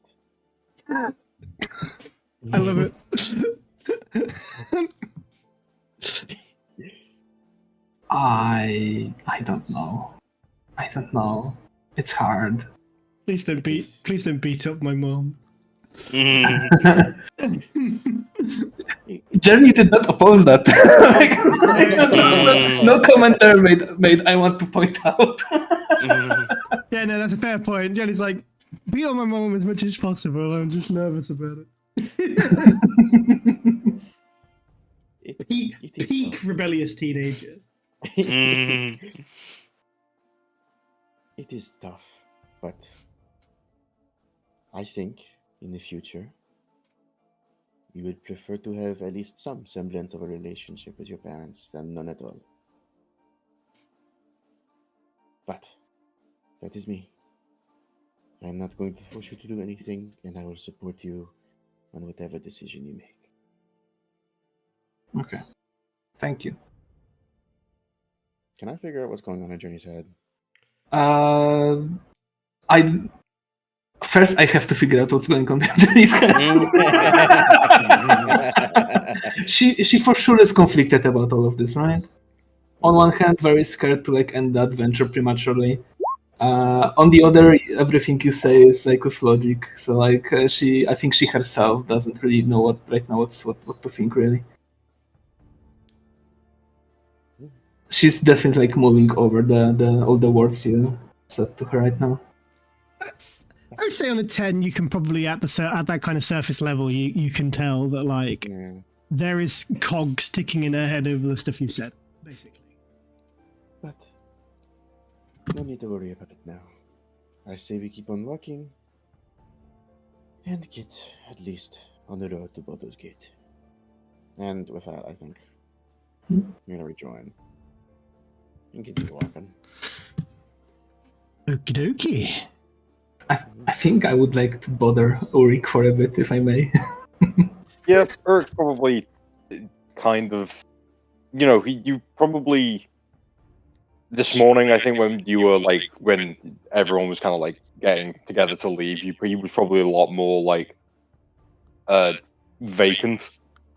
I love it. I don't know. I don't know. It's hard. Please don't beat up my mom. Jeremy did not oppose that. No commentator made I want to point out. Yeah, no, that's a fair point. Jenny's like, beat on my mom as much as possible. I'm just nervous about it. Peak rebellious teenager. It is tough, but I think in the future you would prefer to have at least some semblance of a relationship with your parents than none at all. But that is me. I am not going to force you to do anything, and I will support you on whatever decision you make. Okay. Thank you. Can I figure out what's going on in Journey's head? I have to figure out what's going on in Journey's head. She for sure is conflicted about all of this, right? On one hand, very scared to like end the adventure prematurely. On the other, everything you say is like with logic. So like I think she herself doesn't really know what right now what to think really. She's definitely like mulling over the all the words you said to her right now. I would say on a 10, you can probably at that kind of surface level, you can tell that like there is cogs ticking in her head over the stuff you said, basically. But no need to worry about it now. I say we keep on walking and get at least on the road to Baldur's Gate. And with that, I think I'm gonna rejoin and continue walking. Okie dokie. I think I would like to bother Ulrich for a bit, if I may. Yeah, Eric's probably kind of, you probably this morning, I think when you were like, when everyone was kind of like getting together to leave, he was probably a lot more like vacant,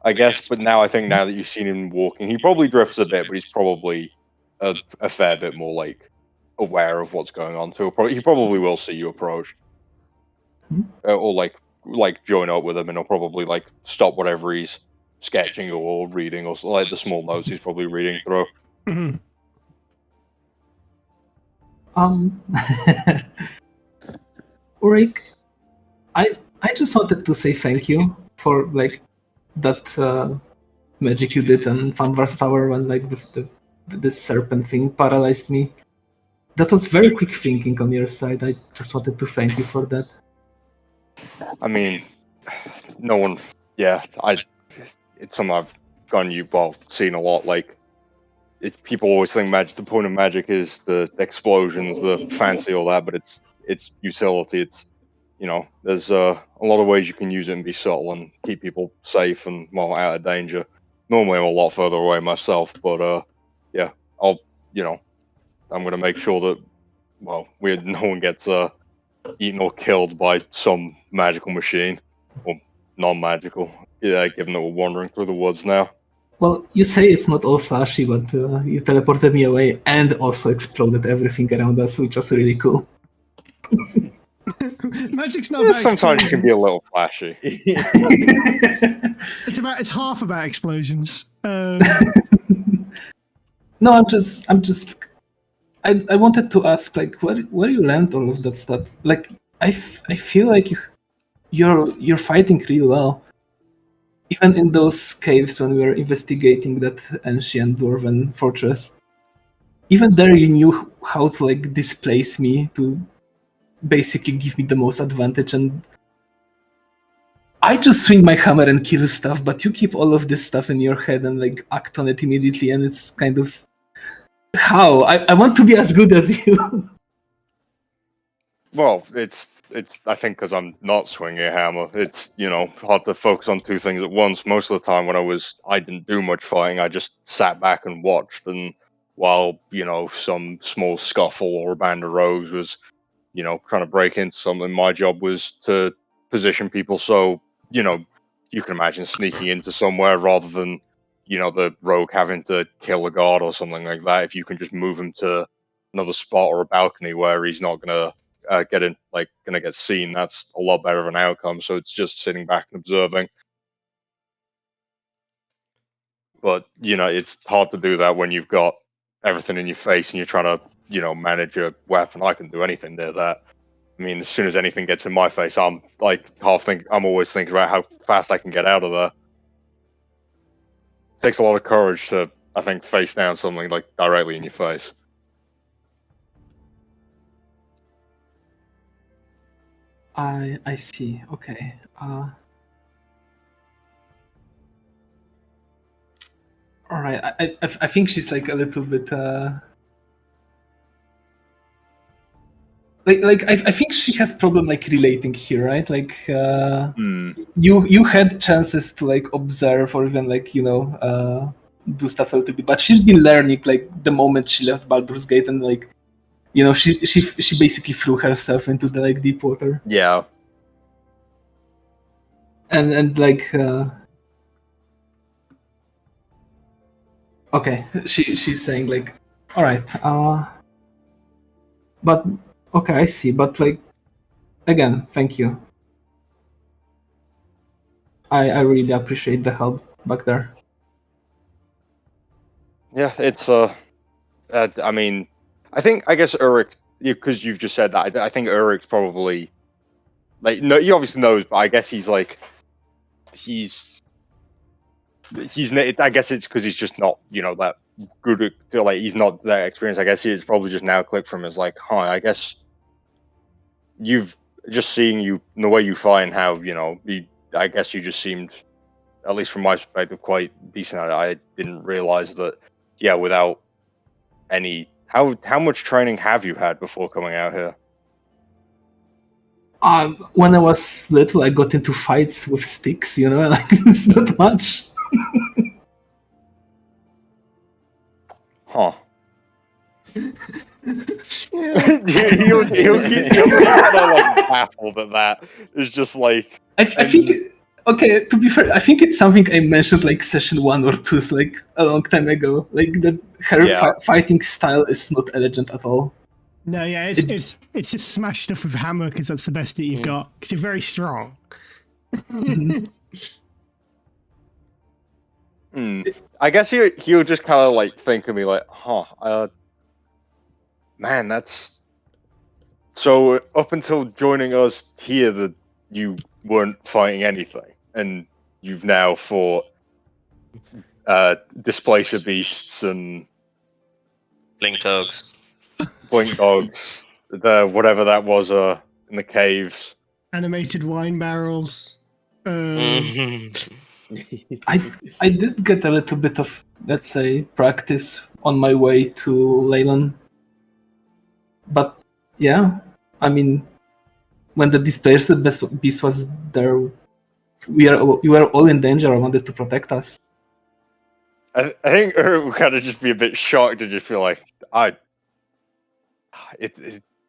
I guess. But now I think now that you've seen him walking, he probably drifts a bit, but he's probably a fair bit more like aware of what's going on. So he probably will see you approach, or like join up with him, and he'll probably like stop whatever he's sketching or reading, or like the small notes he's probably reading through. Mm-hmm. Ulrich, I just wanted to say thank you for like that magic you did on Fanvar's Tower when like this serpent thing paralyzed me. That was very quick thinking on your side. I just wanted to thank you for that. I mean, no one. Yeah, it's something I've seen a lot. Like, people always think the point of magic is the explosions, the fancy, all that, but it's utility. It's there's a lot of ways you can use it and be subtle and keep people safe and out of danger. Normally, I'm a lot further away myself, but yeah, I'll I'm gonna make sure that no one gets eaten or killed by some magical machine or non-magical. Yeah, given that we're wandering through the woods now. Well, you say it's not all flashy, but you teleported me away and also exploded everything around us, which was really cool. Magic's not about sometimes it can be a explosions. little flashy. It's half about explosions. No, I wanted to ask, like, where you learned all of that stuff? Like, I feel like you're fighting really well. Even in those caves when we were investigating that ancient dwarven fortress, even there you knew how to like displace me to basically give me the most advantage, and I just swing my hammer and kill stuff, but you keep all of this stuff in your head and like act on it immediately, and it's kind of how I want to be as good as you. Well, it's I think because I'm not swinging a hammer, it's hard to focus on two things at once. Most of the time when I didn't do much fighting, I just sat back and watched, and while some small scuffle or a band of rogues was trying to break into something, my job was to position people so you can imagine sneaking into somewhere rather than the rogue having to kill a guard or something like that. If you can just move him to another spot or a balcony where he's not gonna gonna get seen, that's a lot better of an outcome. So it's just sitting back and observing. But it's hard to do that when you've got everything in your face and you're trying to manage a weapon. I can do anything near that. I mean, as soon as anything gets in my face, I'm like I'm always thinking about how fast I can get out of there. It takes a lot of courage to, I think, face down something like directly in your face. I see. Okay. All right. I think she's like a little bit. I think she has problem like relating here, right? Like you had chances to like observe or even like do stuff a little bit, but she's been learning like the moment she left Baldur's Gate, and like she basically threw herself into the like deep water. Yeah. And like okay, she's saying like, all right, but okay, I see, but like again, thank you. I really appreciate the help back there. Yeah, it's I mean, I guess Uruk, because you've just said that, I think Uruk's probably like, no, he obviously knows, but I guess he's like he's I guess it's because he's just not that good at, like, he's not that experienced. I guess it's probably just now clicked from him as like, huh, I guess you've just seeing you the way you fight and how I guess you just seemed, at least from my perspective, quite decent at it. I didn't realize that without any how much training have you had before coming out here? When I was little, I got into fights with sticks, like it's not much. Huh. he'll be kind of like baffled at that. It's just like I think. Okay, to be fair, I think it's something I mentioned like session 1 or 2, like a long time ago. Like that her fighting style is not elegant at all. No, yeah, it's just smash stuff with a hammer because that's the best that you've got. Because you're very strong. I guess he'll just kind of like think of me like, huh, man, that's so. Up until joining us here, that you weren't fighting anything, and you've now fought displacer beasts and blink dogs, the whatever that was in the caves, animated wine barrels. I did get a little bit of, let's say, practice on my way to Leyland. But yeah, I mean, when the displaced beast was there, we were all in danger. I wanted to protect us. I think Ur would kind of just be a bit shocked and just feel like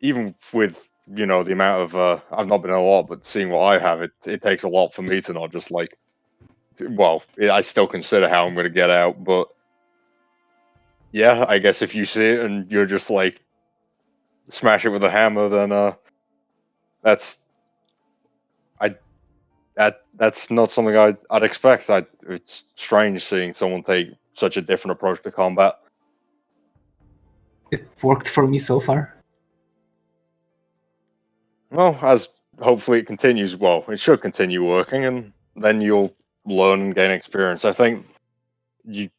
even with the amount of I've not been in a lot, but seeing what I have, it takes a lot for me to not just like. Well, I still consider how I'm going to get out, but yeah, I guess if you see it and you're just like smash it with a hammer, then that's not something I'd expect. It's strange seeing someone take such a different approach to combat. It worked for me so far. Well, as hopefully it continues, well, it should continue working, and then you'll learn and gain experience. I think you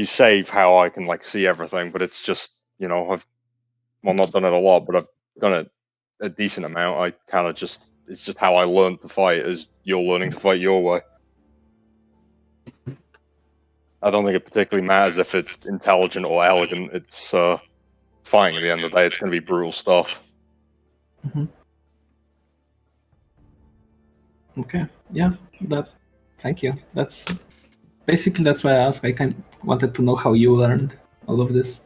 save how I can like see everything, but it's just I've not done it a lot, but I've done it a decent amount. I kind of it's just how I learned to fight, as you're learning to fight your way. I don't think it particularly matters if it's intelligent or elegant. It's fighting at the end of the day. It's going to be brutal stuff. Mm-hmm. Okay. Yeah. Thank you. That's why I asked. I wanted to know how you learned all of this.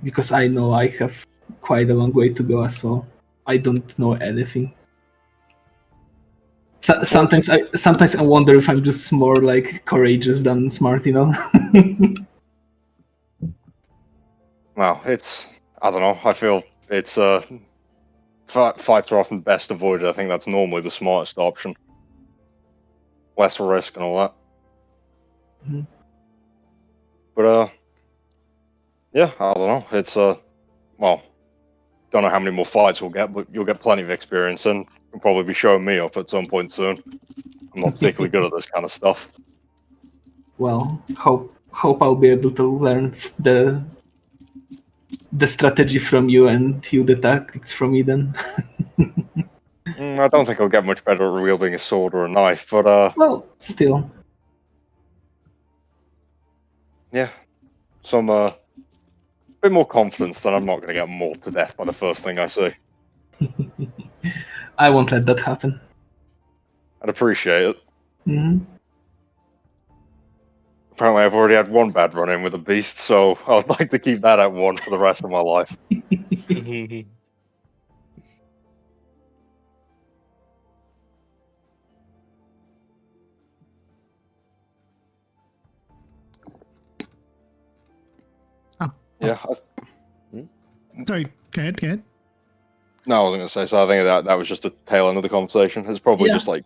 Because I know I have quite a long way to go as well. I don't know anything. Sometimes I wonder if I'm just more like courageous than smart, Well, I don't know. I feel it's fights are often best avoided. I think that's normally the smartest option. Less risk and all that. Mm-hmm. But yeah, I don't know. It's well, don't know how many more fights we'll get, but you'll get plenty of experience, and you'll probably be showing me up at some point soon. I'm not particularly good at this kind of stuff. Well, hope I'll be able to learn the strategy from you and you the tactics from me then. I don't think I'll get much better at wielding a sword or a knife, but well, still. Yeah, some bit more confidence that I'm not going to get mauled to death by the first thing I see. I won't let that happen. I'd appreciate it. Mm-hmm. Apparently, I've already had one bad run-in with a beast, so I'd like to keep that at one for the rest of my life. Yeah. Sorry, go ahead. No, I wasn't going to say, so I think that was just a tail end of the conversation. It's probably just like,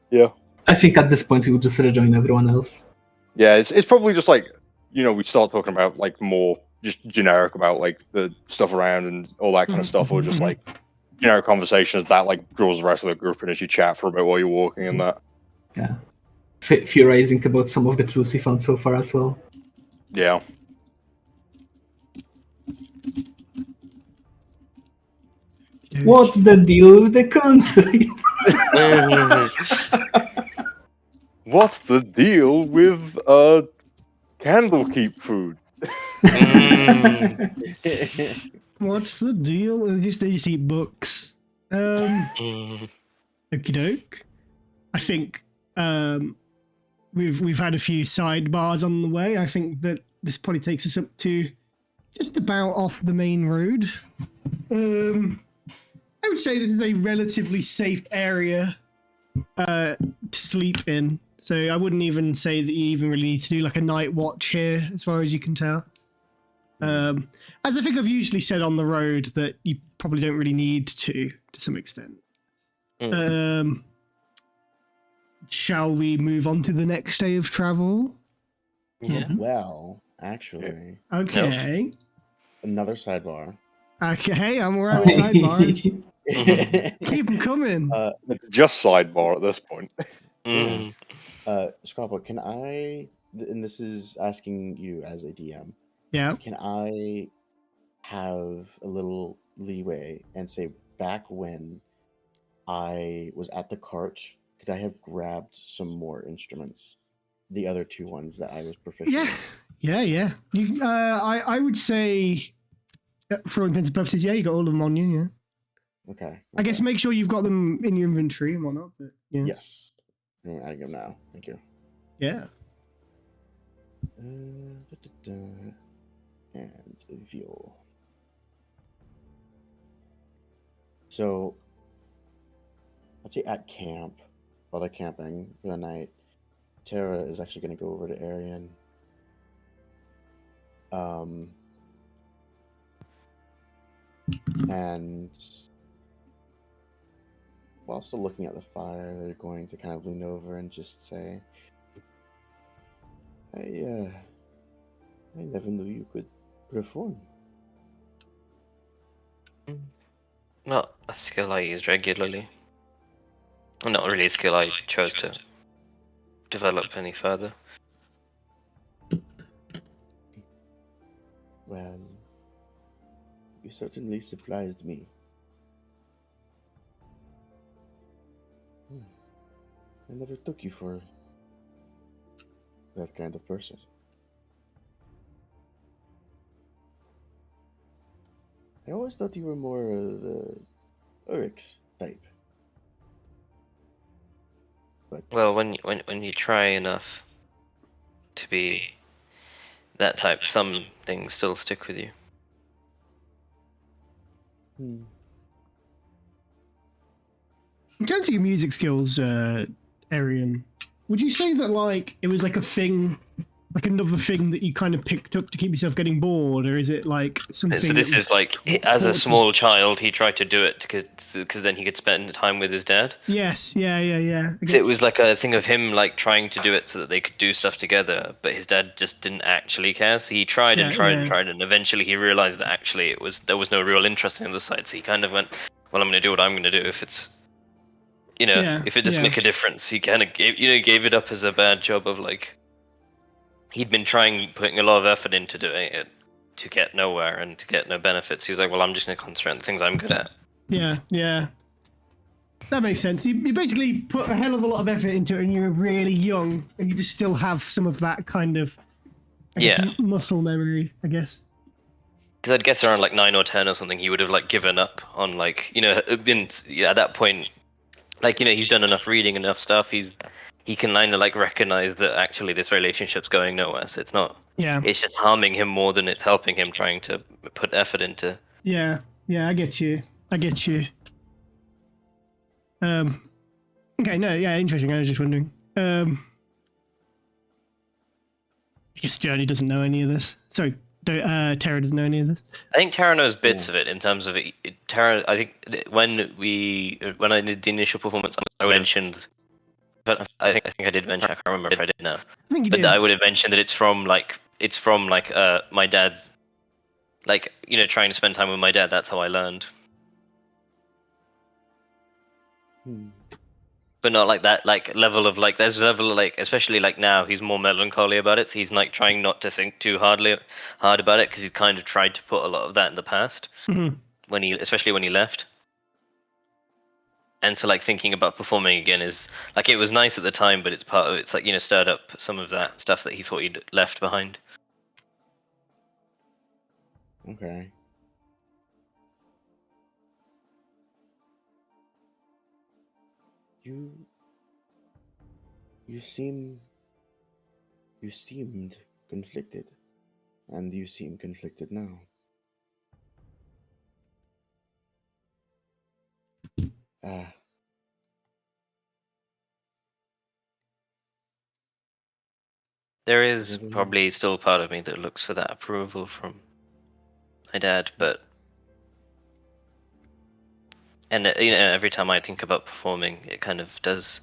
yeah. I think at this point we would just rejoin everyone else. Yeah, it's probably just like, we start talking about like more just generic about like the stuff around and all that kind of stuff, or just like generic conversations that like draws the rest of the group in as you chat for a bit while you're walking and that. Yeah. Theorizing about some of the clues we found so far as well. Yeah. What's the deal with the country? What's the deal with Candlekeep food? What's the deal? They just eat books. Okie doke. I think we've had a few sidebars on the way. I think that this probably takes us up to just about off the main road. I would say this is a relatively safe area to sleep in. So I wouldn't even say that you even really need to do like a night watch here, as far as you can tell. As I think I've usually said on the road, that you probably don't really need to some extent. Shall we move on to the next day of travel? Yeah. Well, actually. Okay. Nope. Another sidebar. Okay, I'm around sidebars. Keep them coming. It's just sidebar at this point. Scrappa, can I, and this is asking you as a DM, Yeah. can I have a little leeway and say back when I was at the cart, could I have grabbed some more instruments? The other two ones that I was proficient in. Yeah. You, I would say, for all intents and purposes, yeah, you got all of them on you, yeah. Okay. I guess make sure you've got them in your inventory and whatnot. But yeah. Yes. I'm adding them now. Thank you. Yeah. And view. So, let's say at camp, while they're camping for the night, Tara is actually going to go over to Arian. And while still looking at the fire, they're going to kind of lean over and just say, I never knew you could perform. Not a skill I use regularly. Not really a skill I chose to develop any further. Well, you certainly surprised me. I never took you for that kind of person. I always thought you were more the Urix type. But Well, when you try enough to be that type, some things still stick with you. In terms of your music skills, Arian, would you say that like it was like a thing, like another thing that you kind of picked up to keep yourself getting bored, or is it like something? So this that was is like, as a small child, he tried to do it because then he could spend time with his dad. Yes, yeah. So it was like a thing of him like trying to do it so that they could do stuff together, but his dad just didn't actually care. So he tried and tried, and eventually he realized that actually there was no real interest in the side. So he kind of went, "Well, I'm going to do what I'm going to do. If it's, if it doesn't make a difference." He kind of gave it up as a bad job of like he'd been putting a lot of effort into doing it to get nowhere and to get no benefits. He was like, "Well, I'm just going to concentrate on the things I'm good at." Yeah. That makes sense. You basically put a hell of a lot of effort into it and you were really young and you just still have some of that kind of muscle memory, I guess. Because I'd guess around like 9 or 10 or something, he would have like given up on like, at that point, like, he's done enough reading, enough stuff. He can kind of like recognize that actually this relationship's going nowhere. So it's not, it's just harming him more than it's helping him trying to put effort into. Yeah, I get you. Okay, no, yeah, interesting. I was just wondering. I guess Journey doesn't know any of this. Sorry, Tara doesn't know any of this. I think Tara knows bits of it in terms of it. Tara, I think when I did the initial performance, I mentioned. But I think I did mention. I can't remember if I did now. I think you did. I would have mentioned that it's from my dad's, like, trying to spend time with my dad. That's how I learned. But not like that, like level of like there's a level of like, especially like now he's more melancholy about it, so he's like trying not to think too hard about it because he's kind of tried to put a lot of that in the past especially when he left. And so like thinking about performing again is like, it was nice at the time, but it's like, stirred up some of that stuff that he thought he'd left behind. Okay. You seemed conflicted, and you seem conflicted now. There is probably still part of me that looks for that approval from my dad, but every time I think about performing, it kind of does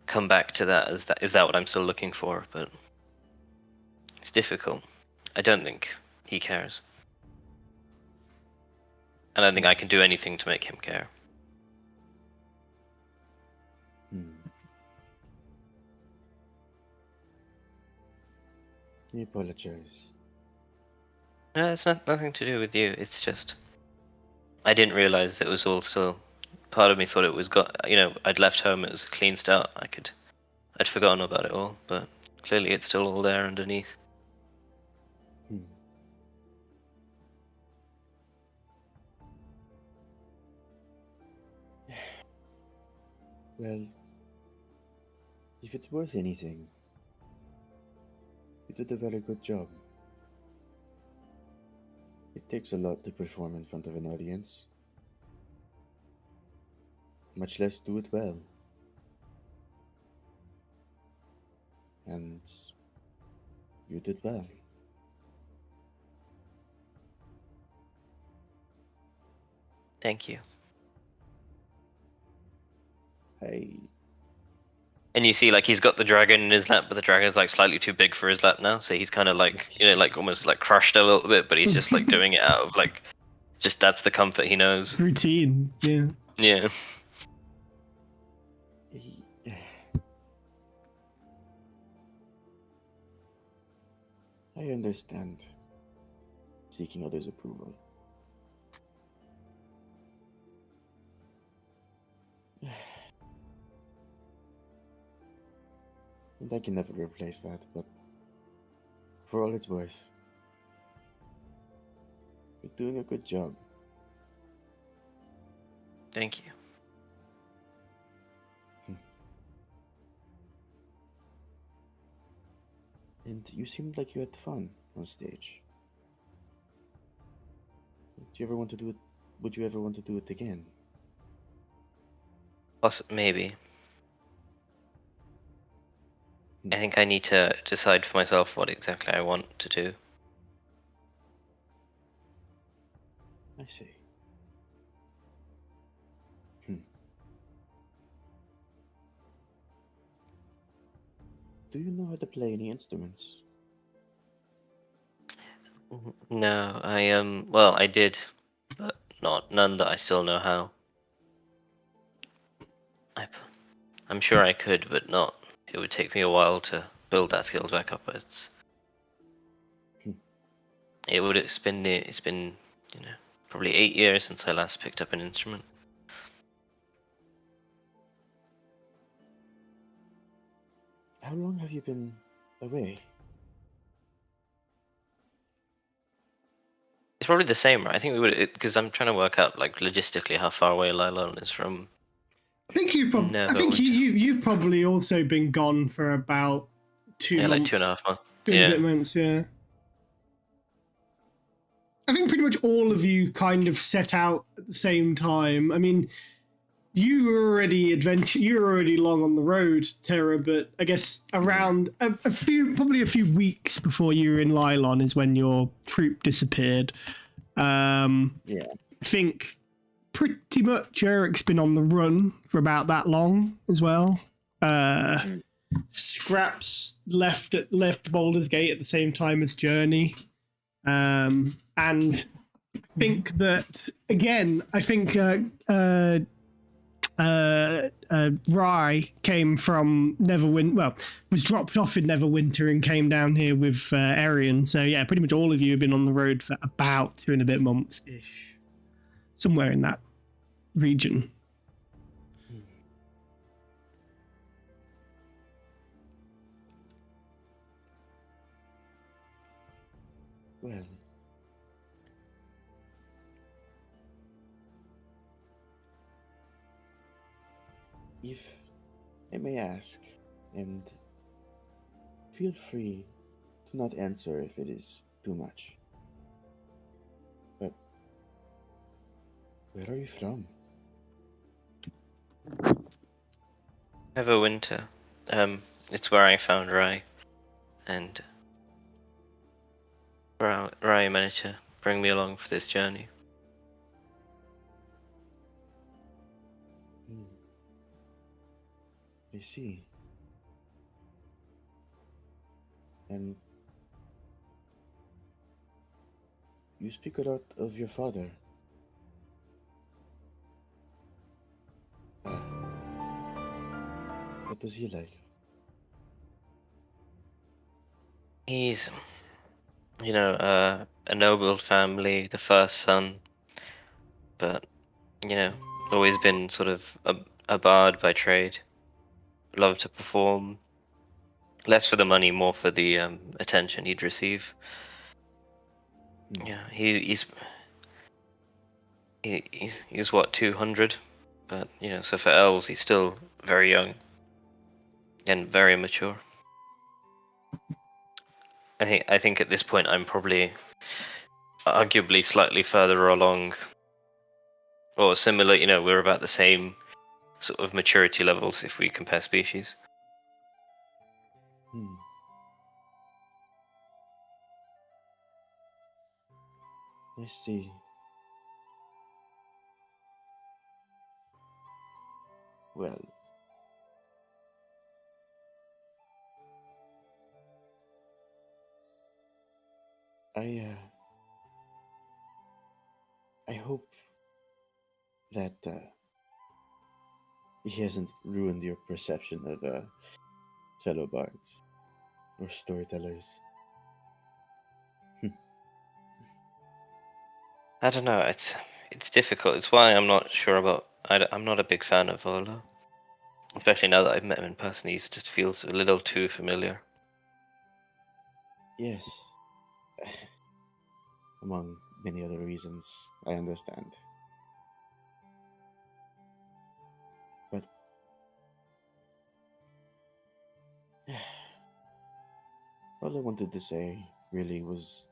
come back to that. Is that what I'm still looking for? But it's difficult. I don't think he cares. I don't think I can do anything to make him care. I apologize. No, it's nothing to do with you. It's just I didn't realize it was all still. Part of me thought it was I'd left home. It was a clean start. I'd forgotten about it all, but clearly it's still all there underneath. Well, if it's worth anything, you did a very good job. It takes a lot to perform in front of an audience, much less do it well. And you did well. Thank you. And you see, like, he's got the dragon in his lap, but the dragon's like slightly too big for his lap now. So he's kind of like, like almost like crushed a little bit, but he's just like doing it out of like, just that's the comfort he knows. Routine, yeah. Yeah. I understand seeking others' approval. And I can never replace that, but for all it's worth, you're doing a good job. Thank you. And you seemed like you had fun on stage. Do you ever want to do it? Would you ever want to do it again? Maybe. I think I need to decide for myself what exactly I want to do. I see. Do you know how to play any instruments? No, well, I did, but none that I still know how. I'm sure I could, but not. It would take me a while to build that skills back up. It's been probably 8 years since I last picked up an instrument. How long have you been away? It's probably the same, right? I think we would, because I'm trying to work out like logistically how far away Lylon is from. I think you've probably also been gone for about 2 months. Like 2.5 months. 2.5 months, yeah. I think pretty much all of you kind of set out at the same time. I mean, you were already long on the road, Terra, but I guess around probably a few weeks before you were in Lylon is when your troop disappeared. Yeah. I think pretty much Eric's been on the run for about that long as well. Scraps left Baldur's Gate at the same time as Journey. And I think that, again, Rye came from Neverwinter, well, was dropped off in Neverwinter and came down here with Arian. So yeah, pretty much all of you have been on the road for about 2 and a bit months-ish. Somewhere in that region. Well, if I may ask, and feel free to not answer if it is too much, but where are you from? Neverwinter. It's where I found Rye, and Rye managed to bring me along for this journey. I see. And you speak a lot of your father. What was he like? He's, a noble family, the first son, but, always been sort of a bard by trade. Loved to perform, less for the money, more for the attention he'd receive. Yeah, he's what, 200, But so for elves, he's still very young and very immature. I think at this point I'm probably arguably slightly further along, or similar. We're about the same sort of maturity levels if we compare species. I see. Well, I hope that he hasn't ruined your perception of fellow bards or storytellers. I don't know. It's difficult. It's why I'm not sure about. I'm not a big fan of Volo, especially now that I've met him in person. He just feels a little too familiar. Yes. Among many other reasons, I understand. But all I wanted to say really was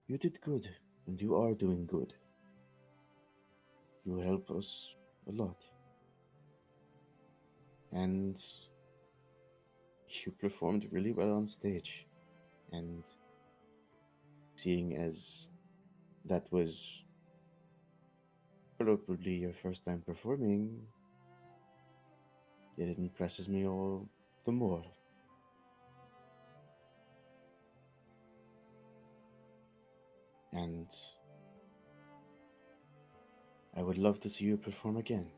you did good, and you are doing good. You help us a lot. And you performed really well on stage. And seeing as that was probably your first time performing, it impresses me all the more. And I would love to see you perform again.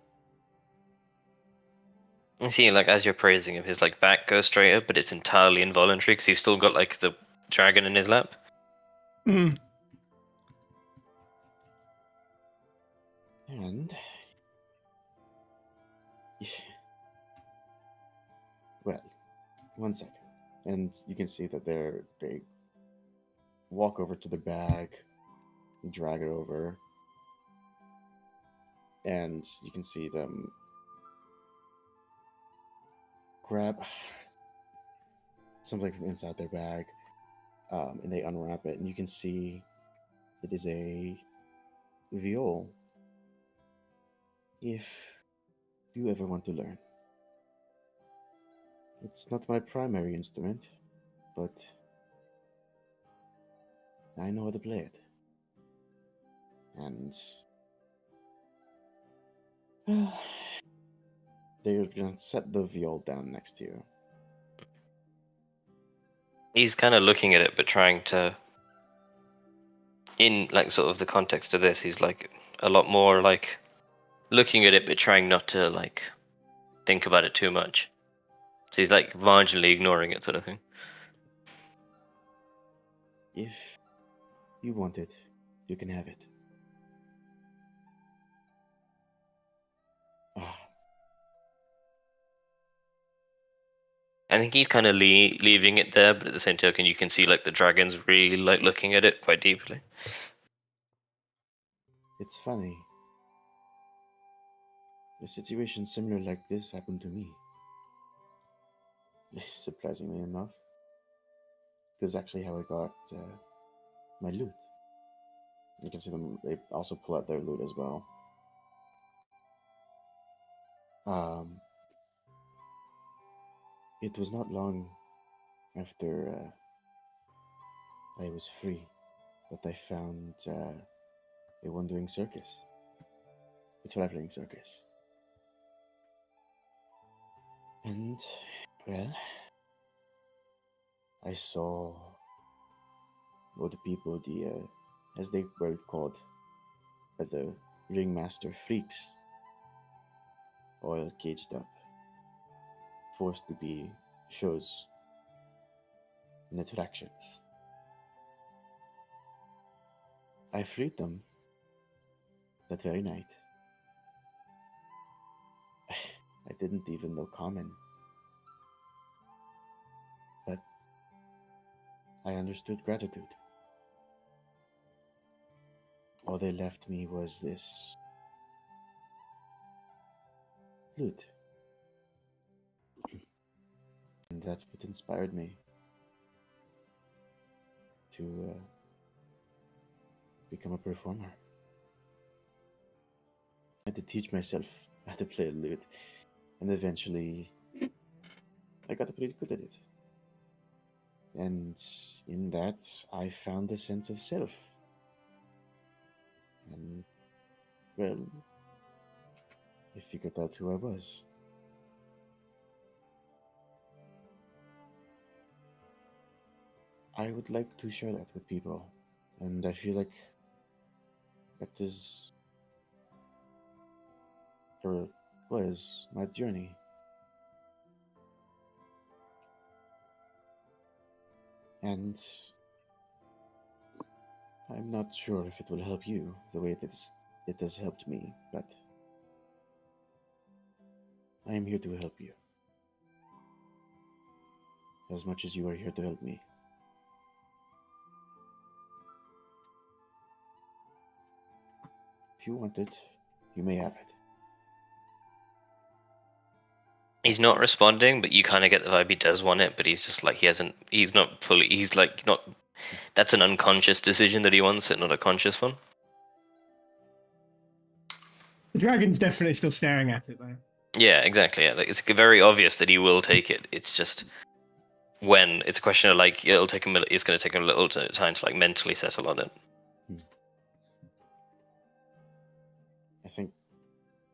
You see, like as you're praising him, his like back goes straight up, but it's entirely involuntary because he's still got like the dragon in his lap. Mm. And well, 1 second. And you can see that they walk over to the bag, drag it over, and you can see them grab something from inside their bag, and they unwrap it, and you can see it is a viol. If you ever want to learn, it's not my primary instrument, but I know how to play it. And they're gonna set the viol down next to you. He's kind of looking at it, but trying to, in like sort of the context of this, he's like a lot more like looking at it, but trying not to like think about it too much. So he's like marginally ignoring it, sort of thing. If you want it, you can have it. Ah, I think he's kind of leaving it there, but at the same token, you can see like the dragon's really like looking at it quite deeply. it's funny. A situation similar like this happened to me. Surprisingly enough, this is actually how I got my lute. You can see them; they also pull out their lute as well. It was not long after I was free that I found a wandering circus, a traveling circus. And, well, I saw all the people, as they were called, the ringmaster freaks, all caged up, forced to be shows and attractions. I freed them that very night. I didn't even know common, but I understood gratitude. All they left me was this loot. And that's what inspired me to become a performer. I had to teach myself how to play a lute, and eventually I got pretty good at it. And in that, I found a sense of self. And, well, I figured out who I was. I would like to share that with people, and I feel like that is, or was, my journey. And I'm not sure if it will help you the way it has helped me, but I am here to help you as much as you are here to help me. If you want it, you may have it. He's not responding, but you kind of get the vibe he does want it, but he's just like, he's not fully, he's like, not, that's an unconscious decision that he wants it, not a conscious one. The dragon's definitely still staring at it, though. Yeah, exactly. Yeah. Like, it's very obvious that he will take it. It's just when it's a question of like, it's going to take him a little time to like mentally settle on it. I think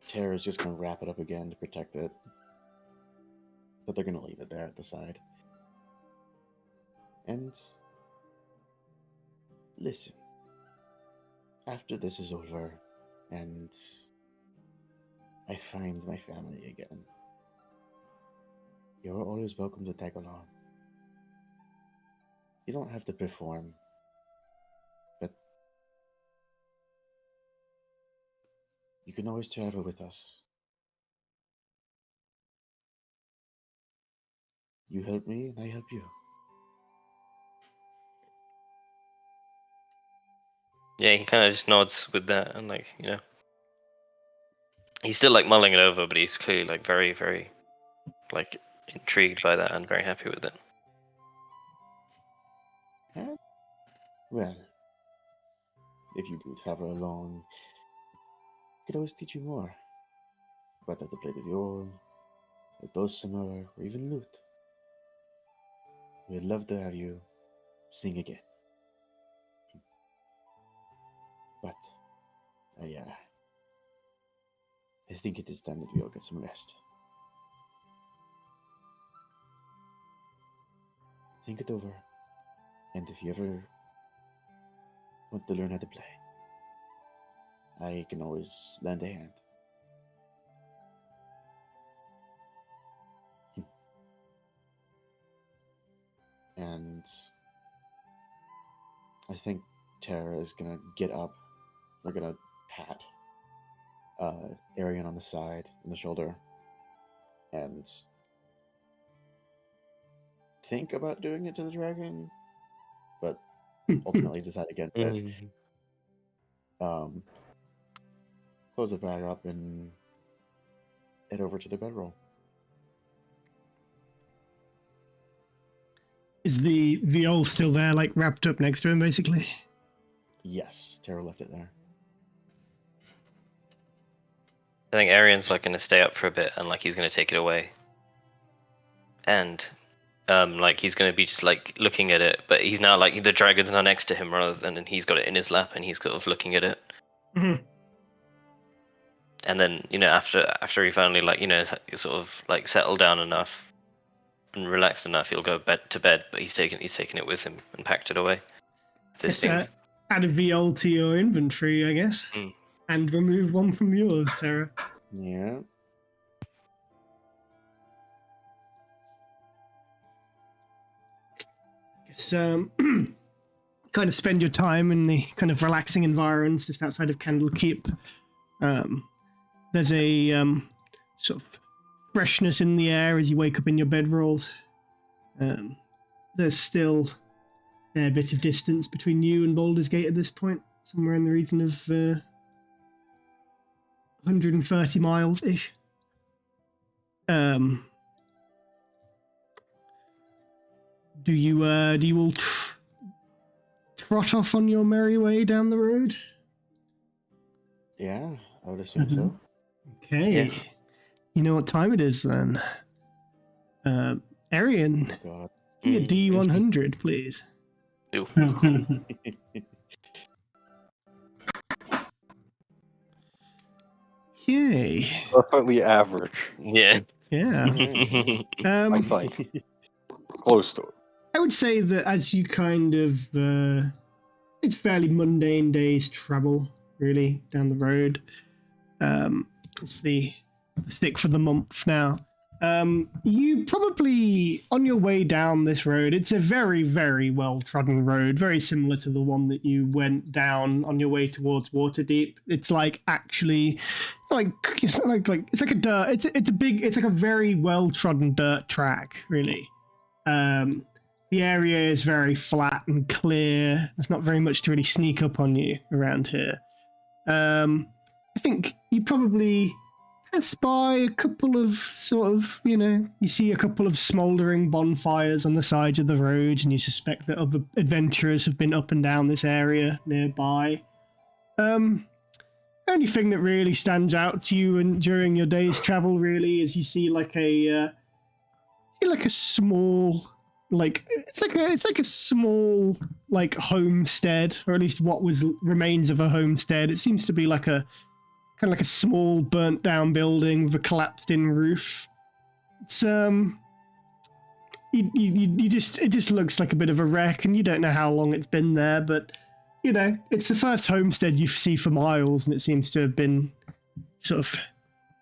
Tara's just going to wrap it up again to protect it. But they're going to leave it there at the side. And listen, after this is over and I find my family again, you're always welcome to tag along. You don't have to perform, but you can always travel with us. You help me, and I help you. Yeah, he kind of just nods with that, and like, he's still like mulling it over, but he's clearly like very, very like intrigued by that and very happy with it. Huh? Well, if you do travel alone, I could always teach you more about how to play the viol, the dulcimer, or even lute. We'd love to have you sing again. But I think it is time that we all get some rest. Think it over, and if you ever want to learn how to play, I can always lend a hand. And I think Tara is gonna get up. We're gonna pat Arian on the side, on the shoulder, and think about doing it to the dragon, but ultimately decide against it. Close the bag up and head over to the bedroll. Is the viol still there, like wrapped up next to him, basically? Yes, Tara left it there. I think Arian's like going to stay up for a bit, and like he's going to take it away, and like he's going to be just like looking at it, but he's now like the dragon's now next to him rather than, and he's got it in his lap, and he's sort of looking at it. Mm-hmm. And then after he finally like sort of like settled down enough and relaxed enough, he'll go to bed. But he's taken it with him and packed it away. Add a viol to your inventory, I guess, and remove one from yours, Tara. Yeah. Guess kind of spend your time in the kind of relaxing environs just outside of Candlekeep. There's a sort of freshness in the air as you wake up in your bedrolls. There's still a bit of distance between you and Baldur's Gate at this point, somewhere in the region of 130 miles-ish. Do you all trot off on your merry way down the road? Yeah, I would assume so. Okay. Yes. You know what time it is then? Arian, Oh, God. give me a D100, please. Ew. Yay. Perfectly average. Yeah. Yeah. I think. Close to it. I would say that as you kind of, it's fairly mundane days travel, really, down the road. It's the stick for the month now. You probably, on your way down this road, it's a very, very well-trodden road, very similar to the one that you went down on your way towards Waterdeep. It's like actually, it's like a dirt. It's like a very well-trodden dirt track, really. The area is very flat and clear. There's not very much to really sneak up on you around here. I think you probably spy a couple of sort of, you see a couple of smouldering bonfires on the sides of the roads, and you suspect that other adventurers have been up and down this area nearby. Only thing that really stands out to you and during your day's travel really is you see like a small, like it's like a small like homestead, or at least what was remains of a homestead. It seems to be like a kind of like a small burnt down building with a collapsed in roof. It's it just looks like a bit of a wreck, and you don't know how long it's been there, but it's the first homestead you see for miles, and it seems to have been sort of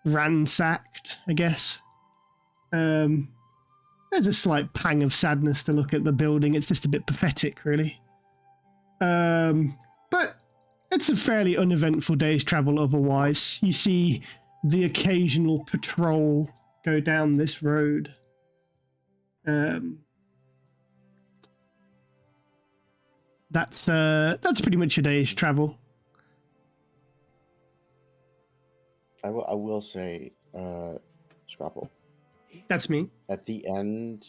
ransacked, I guess. There's a slight pang of sadness to look at the building. It's just a bit pathetic, really. But it's a fairly uneventful day's travel otherwise. You see the occasional patrol go down this road. That's pretty much your day's travel. I will say, Scrapple. That's me. At the end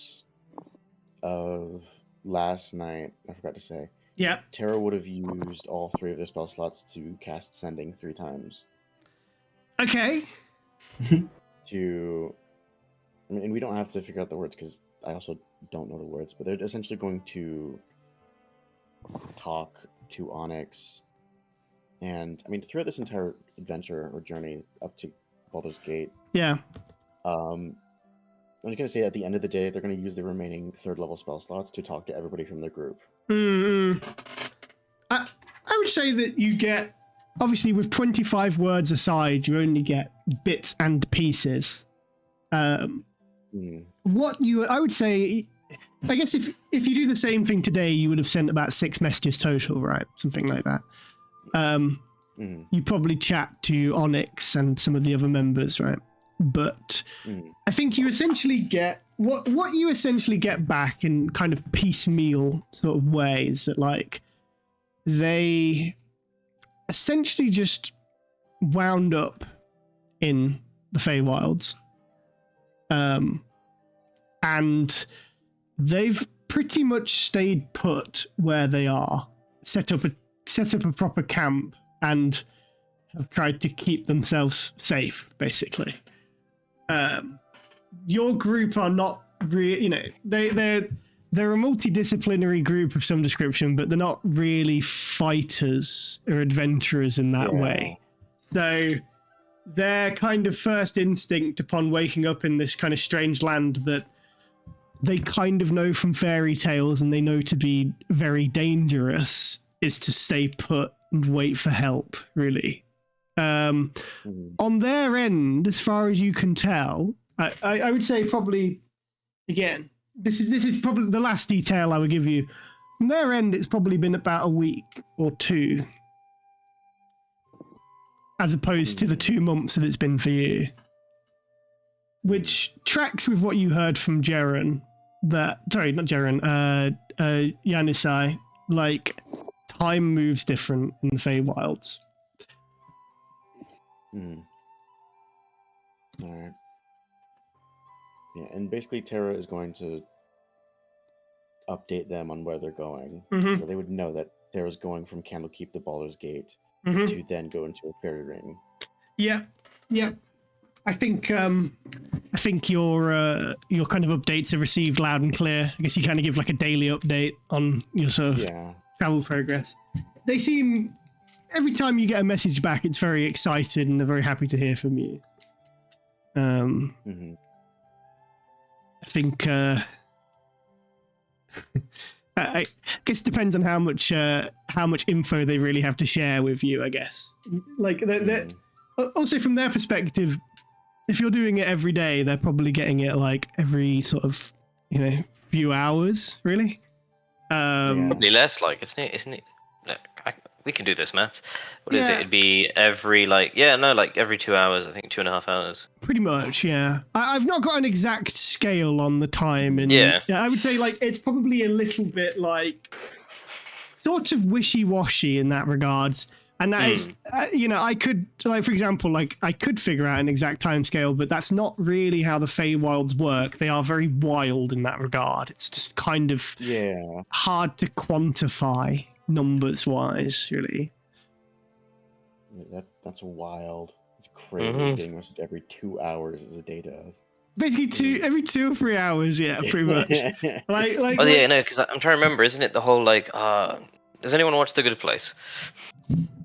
of last night, I forgot to say, Yeah. Tara would have used all 3 of the spell slots to cast Sending 3 times. Okay. And we don't have to figure out the words because I also don't know the words, but they're essentially going to talk to Onyx. And I mean, throughout this entire adventure or journey up to Baldur's Gate, Yeah. I'm just going to say at the end of the day, they're going to use the remaining 3rd level spell slots to talk to everybody from the group. I would say that you get, obviously with 25 words aside, you only get bits and pieces. I would say, I guess if you do the same thing today, you would have sent about 6 messages total, right? Something like that. You probably chat to Onyx and some of the other members, right? But I think you essentially get what you essentially get back in kind of piecemeal sort of ways that like they essentially just wound up in the Feywilds. And they've pretty much stayed put where they are, set up a proper camp, and have tried to keep themselves safe, basically. Your group are not really, they're a multidisciplinary group of some description, but they're not really fighters or adventurers in that way. So their kind of first instinct upon waking up in this kind of strange land that they kind of know from fairy tales and they know to be very dangerous is to stay put and wait for help, really. On their end, as far as you can tell, I would say probably, again, this is probably the last detail I would give you. From their end, it's probably been about a week or 2, as opposed to the 2 months that it's been for you, which tracks with what you heard from Jaren. Yanisai. Like, time moves different in the Feywilds. All right. Yeah, and basically Terra is going to update them on where they're going, so they would know that Terra's going from Candlekeep to Baldur's Gate to then go into a fairy ring. Yeah. I think your kind of updates are received loud and clear. I guess you kind of give like a daily update on your sort of travel progress. They seem, every time you get a message back, it's very excited and they're very happy to hear from you. I think I guess it depends on how much info they really have to share with you, I guess. Like also from their perspective, if you're doing it every day, they're probably getting it like every sort of, few hours, really. Probably less, like, isn't it? Look, we can do this maths. What is it? It'd be every every 2 hours, I think 2.5 hours. Pretty much, yeah. I've not got an exact scale on the time, and I would say like it's probably a little bit like sort of wishy-washy in that regards. And that is, I could, like, for example, like I could figure out an exact time scale, but that's not really how the Feywilds work. They are very wild in that regard. It's just kind of hard to quantify numbers-wise, really. That's wild. It's crazy getting messaged every 2 hours as a data. Basically, every 2 or 3 hours, yeah, pretty much. Because I'm trying to remember, isn't it the whole like, does anyone watch The Good Place?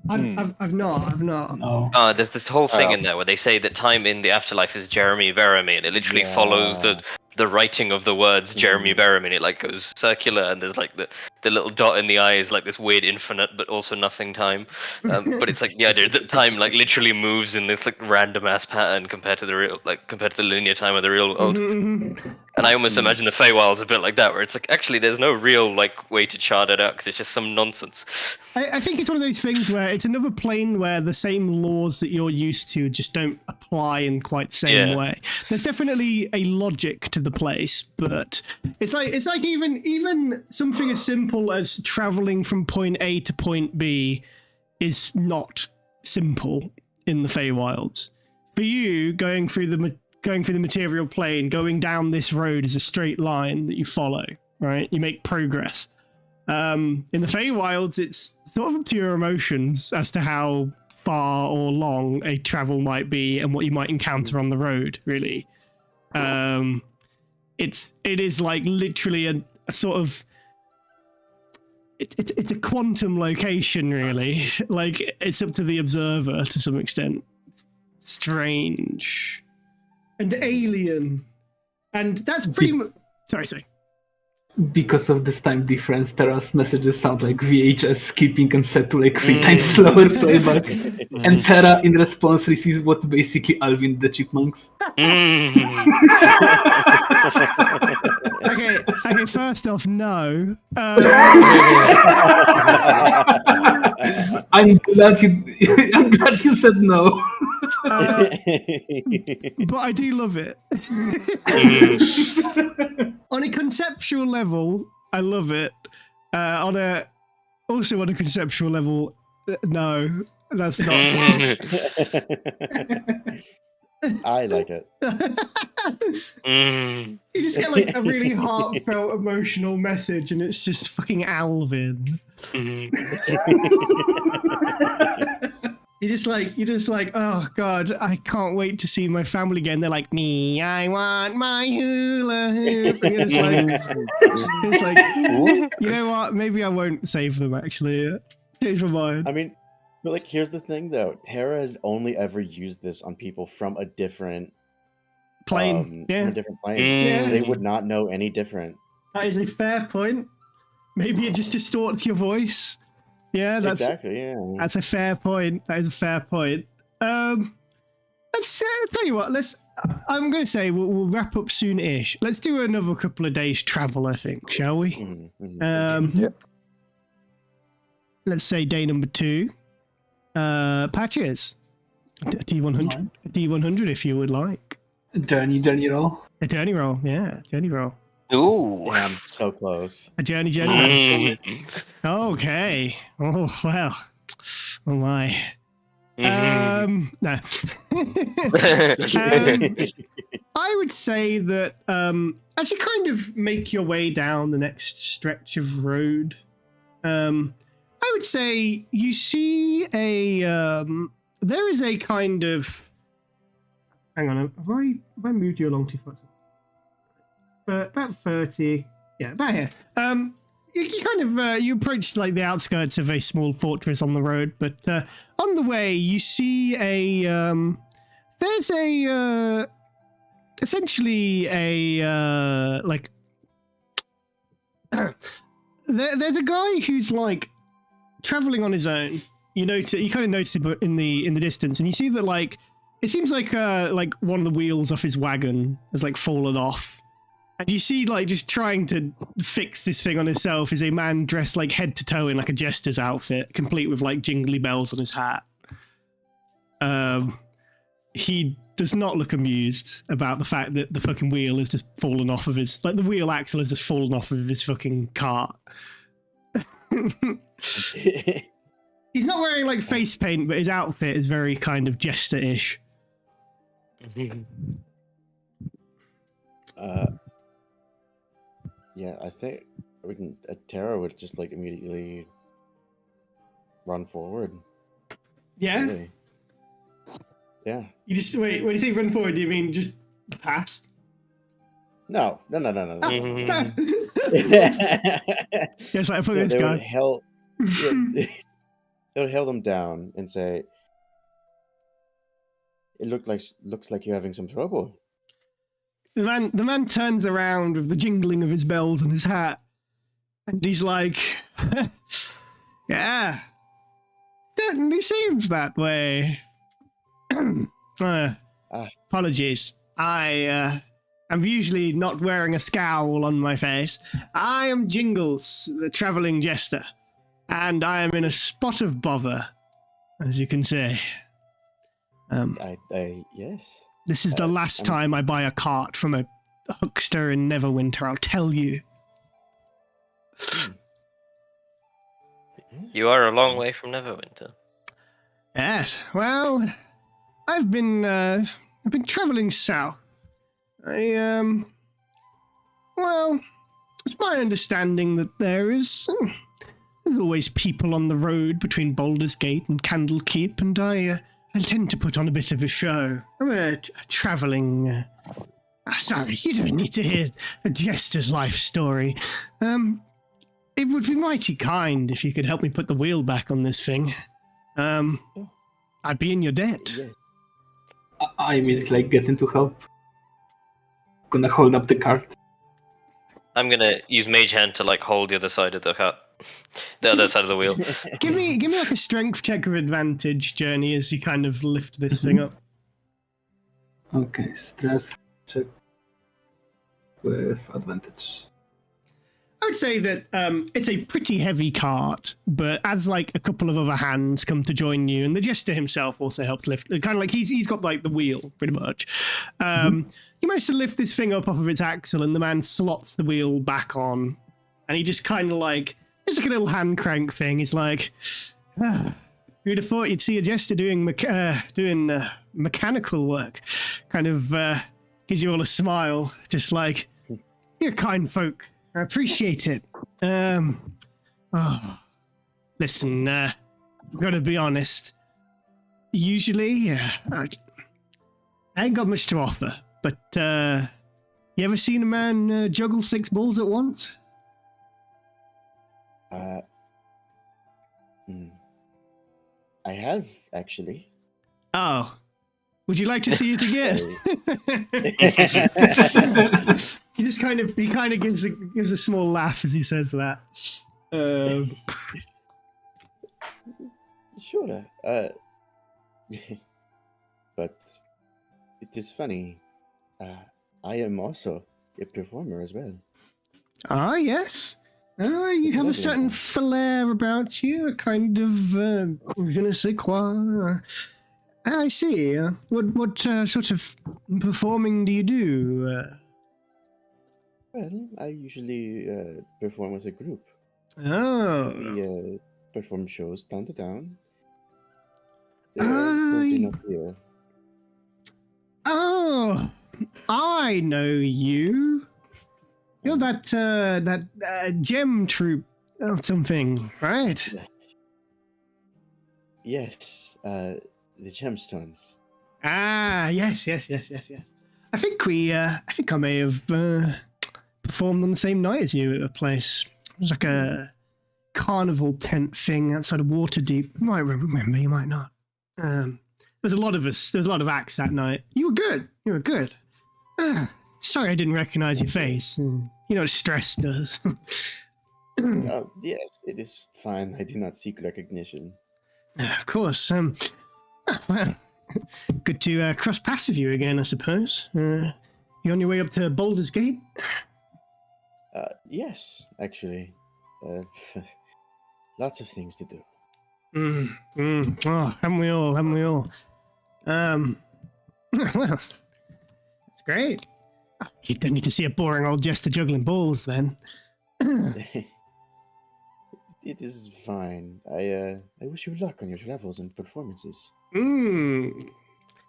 I've not. No. There's this whole thing in there where they say that time in the afterlife is Jeremy Veramy, and it literally follows the writing of the words Jeremy Veramy. It like goes circular, and there's like the little dot in the eye is like this weird infinite, but also nothing time. But it's like the time like literally moves in this like random ass pattern compared to the linear time of the real world. And I almost imagine the Feywild's a bit like that, where it's like actually there's no real like way to chart it out because it's just some nonsense. I think it's one of those things where it's another plane where the same laws that you're used to just don't apply in quite the same way. There's definitely a logic to the place, but it's like even something as simple as traveling from point A to point B is not simple in the Feywilds. For you, going through the material plane, going down this road is a straight line that you follow, right? You make progress. In the Feywilds, it's sort of up to your emotions as to how far or long a travel might be and what you might encounter on the road, really. It is like literally a sort of it's a quantum location, really. Like it's up to the observer to some extent. Strange and alien, and that's pretty much. Sorry. Because of this time difference, Terra's messages sound like VHS skipping and set to like 3 times slower playback. And Terra, in response, receives what's basically Alvin the Chipmunks. Okay. First off, no. I'm glad you said no. But I do love it. On a conceptual level, I love it. On a conceptual level, no, that's not. I like it. You just get like a really heartfelt, emotional message, and it's just fucking Alvin. You're just like, oh god, I can't wait to see my family again. They're like, me, I want my hula hoop. And it's like, you know what? Maybe I won't save them. Actually, change my mind. I mean, but like, here's the thing, though. Terra has only ever used this on people from a different plane. From a different plane. Yeah. They would not know any different. That is a fair point. Maybe it just distorts your voice. Yeah, that's exactly. Yeah, that's a fair point. That is a fair point. Let's tell you what. I'm going to say we'll wrap up soon-ish. Let's do another couple of days travel. I think, shall we? Let's say day number 2. Patches. D100 if you would like. Journey roll. A journey roll. Yeah, journey roll. Ooh. Damn, so close. A journey. Okay. Oh, well. Oh, my. No. I would say that as you kind of make your way down the next stretch of road, I would say you see there is a kind of. Hang on, have I moved you along too fast? About 30. Yeah, about here. You kind of you approach like the outskirts of a small fortress on the road, but on the way you see there's a essentially a like there's a guy who's like traveling on his own. You kind of notice it in the distance, and you see that like it seems like one of the wheels off his wagon has like fallen off. And you see, like, just trying to fix this thing on himself is a man dressed, like, head to toe in, like, a jester's outfit, complete with, like, jingly bells on his hat. He does not look amused about the fact that the fucking wheel has just fallen off of his... Like, the wheel axle has just fallen off of his fucking cart. He's not wearing, like, face paint, but his outfit is very kind of jester-ish. Yeah, I think Terra would just like immediately run forward. Yeah? Really. Yeah. You just wait. When you say run forward, do you mean just past? No. Yes, I put this They guy. would they would hail them down and say, "It looks like you're having some trouble." The man turns around with the jingling of his bells and his hat, and he's like, "Yeah, certainly seems that way." Apologies. I am usually not wearing a scowl on my face. I am Jingles, the traveling jester, and I am in a spot of bother, as you can see. Yes. This is the last time I buy a cart from a huckster in Neverwinter, I'll tell you. You are a long way from Neverwinter. Yes, well, I've been traveling south. Well, it's my understanding that there's always people on the road between Baldur's Gate and Candlekeep, and I tend to put on a bit of a show. I'm a traveling... sorry, you don't need to hear a jester's life story. It would be mighty kind if you could help me put the wheel back on this thing. I'd be in your debt. Yes. I immediately get into help. Gonna hold up the cart. I'm gonna use Mage Hand to like hold the other side of the cart. The other side of the wheel. Give me like a strength check of advantage, Journey, as you kind of lift this thing up. Okay, strength check with advantage. I would say that it's a pretty heavy cart, but as like a couple of other hands come to join you, and the jester himself also helps lift. Kind of like he's got like the wheel pretty much. You manage to lift this thing up off of its axle, and the man slots the wheel back on, and he just kind of like. It's like a little hand crank thing. It's like, who'd have thought you'd see a jester doing mechanical work? Kind of gives you all a smile, just like, you're kind folk. I appreciate it. Listen, I've got to be honest. Usually, I ain't got much to offer, but you ever seen a man juggle 6 balls at once? I have actually. Oh, would you like to see it again? he kind of gives a small laugh as he says that. Sure. But it is funny. I am also a performer as well. Ah, yes. You have a certain flair about you, a kind of je ne sais quoi. I see. What sort of performing do you do? Well, I usually perform with a group. Oh. We perform shows town to town. Oh. I know you. You're that gem troop or something, right? Yes, the gemstones. Ah, yes. I think I may have performed on the same night as you at a place. It was like a carnival tent thing outside of Waterdeep. You might remember, you might not. There's a lot of us. There's a lot of acts that night. You were good. Sorry I didn't recognize your face. You know what stress does. Yes, it is fine. I do not seek recognition. Of course. Well, good to cross paths with you again, I suppose. You on your way up to Baldur's Gate? Yes, actually. Lots of things to do. Oh, haven't we all? Well, that's great. You don't need to see a boring old jester juggling balls, then. It is fine. I wish you luck on your travels and performances.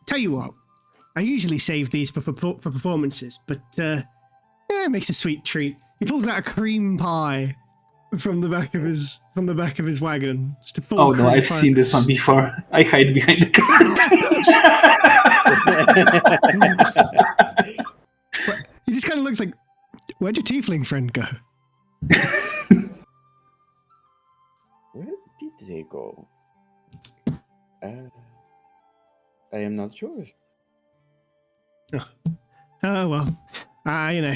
Tell you what, I usually save these for performances, but it makes a sweet treat. He pulls out a cream pie from the back of his wagon. Just a full Oh no, cream I've pie. seen this one before. I hide behind the car. He just kind of looks like, where'd your tiefling friend go? Where did they go? I am not sure. Oh well, you know,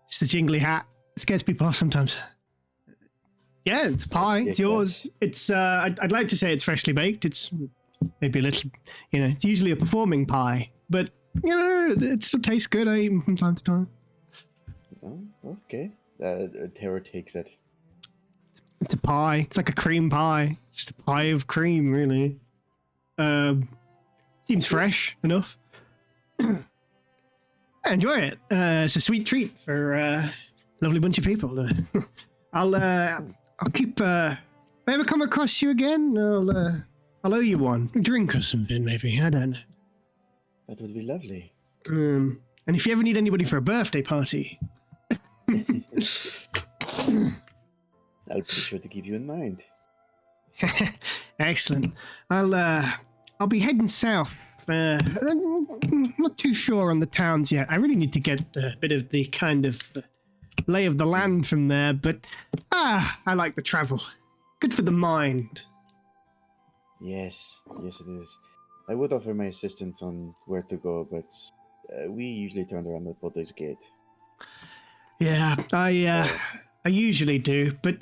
it's the jingly hat. It scares people off sometimes. Yeah, it's pie. It's yours. It's I'd like to say it's freshly baked. It's maybe a little, you know, it's usually a performing pie, but you know, it still tastes good. I eat them from time to time. Oh, okay. Terror takes it. It's a pie. It's like a cream pie. It's just a pie of cream, really. Seems fresh enough. I enjoy it. It's a sweet treat for a lovely bunch of people. I'll keep. If I ever come across you again, I'll owe you one. A drink or something, maybe. I don't know. That would be lovely. And if you ever need anybody for a birthday party, I'll be sure to keep you in mind. excellent. I'll be heading south. I'm not too sure on the towns yet. I really need to get a bit of the kind of lay of the land from there, but I like the travel. Good for the mind. Yes, it is. I would offer my assistance on where to go, but we usually turn around at Baldur's Gate. Yeah, I usually do, but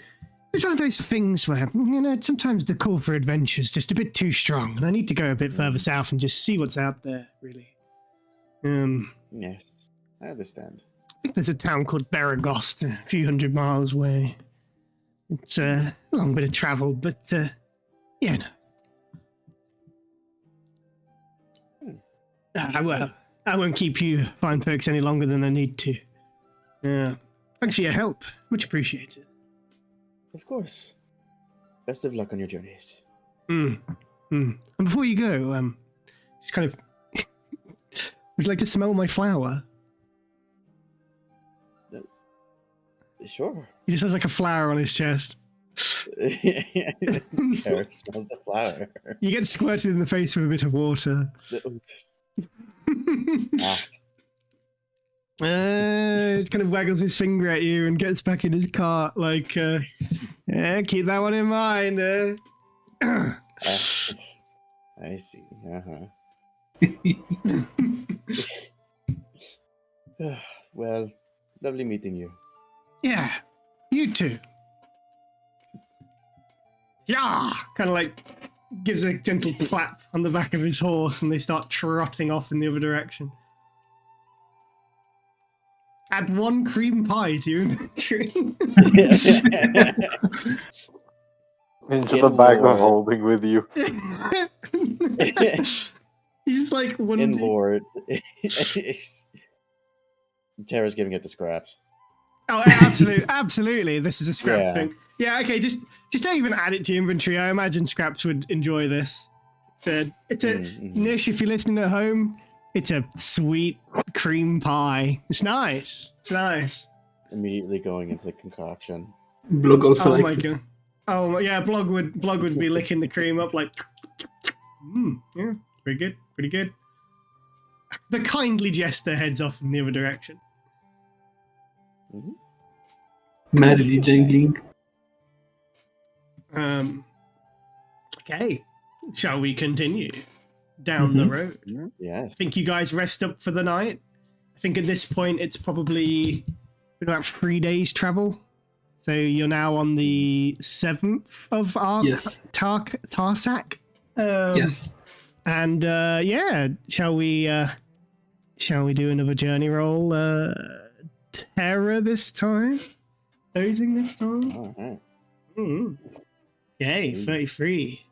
it's one of those things where, you know, sometimes the call for adventure is just a bit too strong, and I need to go a bit further south and just see what's out there, really. Yes, I understand. I think there's a town called Baragost, a few hundred miles away. It's a long bit of travel, but, yeah, no. I won't keep you fine folks any longer than I need to. Thanks for your help. Much appreciated. Of course. Best of luck on your journeys. And before you go, just kind of... would you like to smell my flower? Sure. He just has like a flower on his chest. Terror smells the flower. You get squirted in the face with a bit of water. It kind of waggles his finger at you and gets back in his cart like, yeah, keep that one in mind. I see. Well, lovely meeting you. Yeah, you too. Yeah, kind of like gives a gentle clap on the back of his horse and they start trotting off in the other direction. Add one cream pie to your inventory. Into the bag of holding with you. He's just like one In Lord. Terra's giving it to scraps. Oh, absolutely. This is a scrap thing. Yeah, okay, just don't even add it to your inventory. I imagine scraps would enjoy this. It's a Nish, if you're listening at home, it's a sweet cream pie. It's nice. It's nice. Immediately going into the concoction. Blog also Oh my likes it. god. Oh yeah, Blog would be licking the cream up like. Yeah, pretty good. Pretty good. The kindly jester heads off in the other direction. Mm-hmm. Merrily jangling. Okay. Shall we continue down the road? Yes. I think you guys rest up for the night. I think at this point it's probably about 3 days travel. So you're now on the 7th of Tarsak. Yes. And yeah, shall we do another journey roll? Terror this time? Dozing this time? All right. Okay, 33.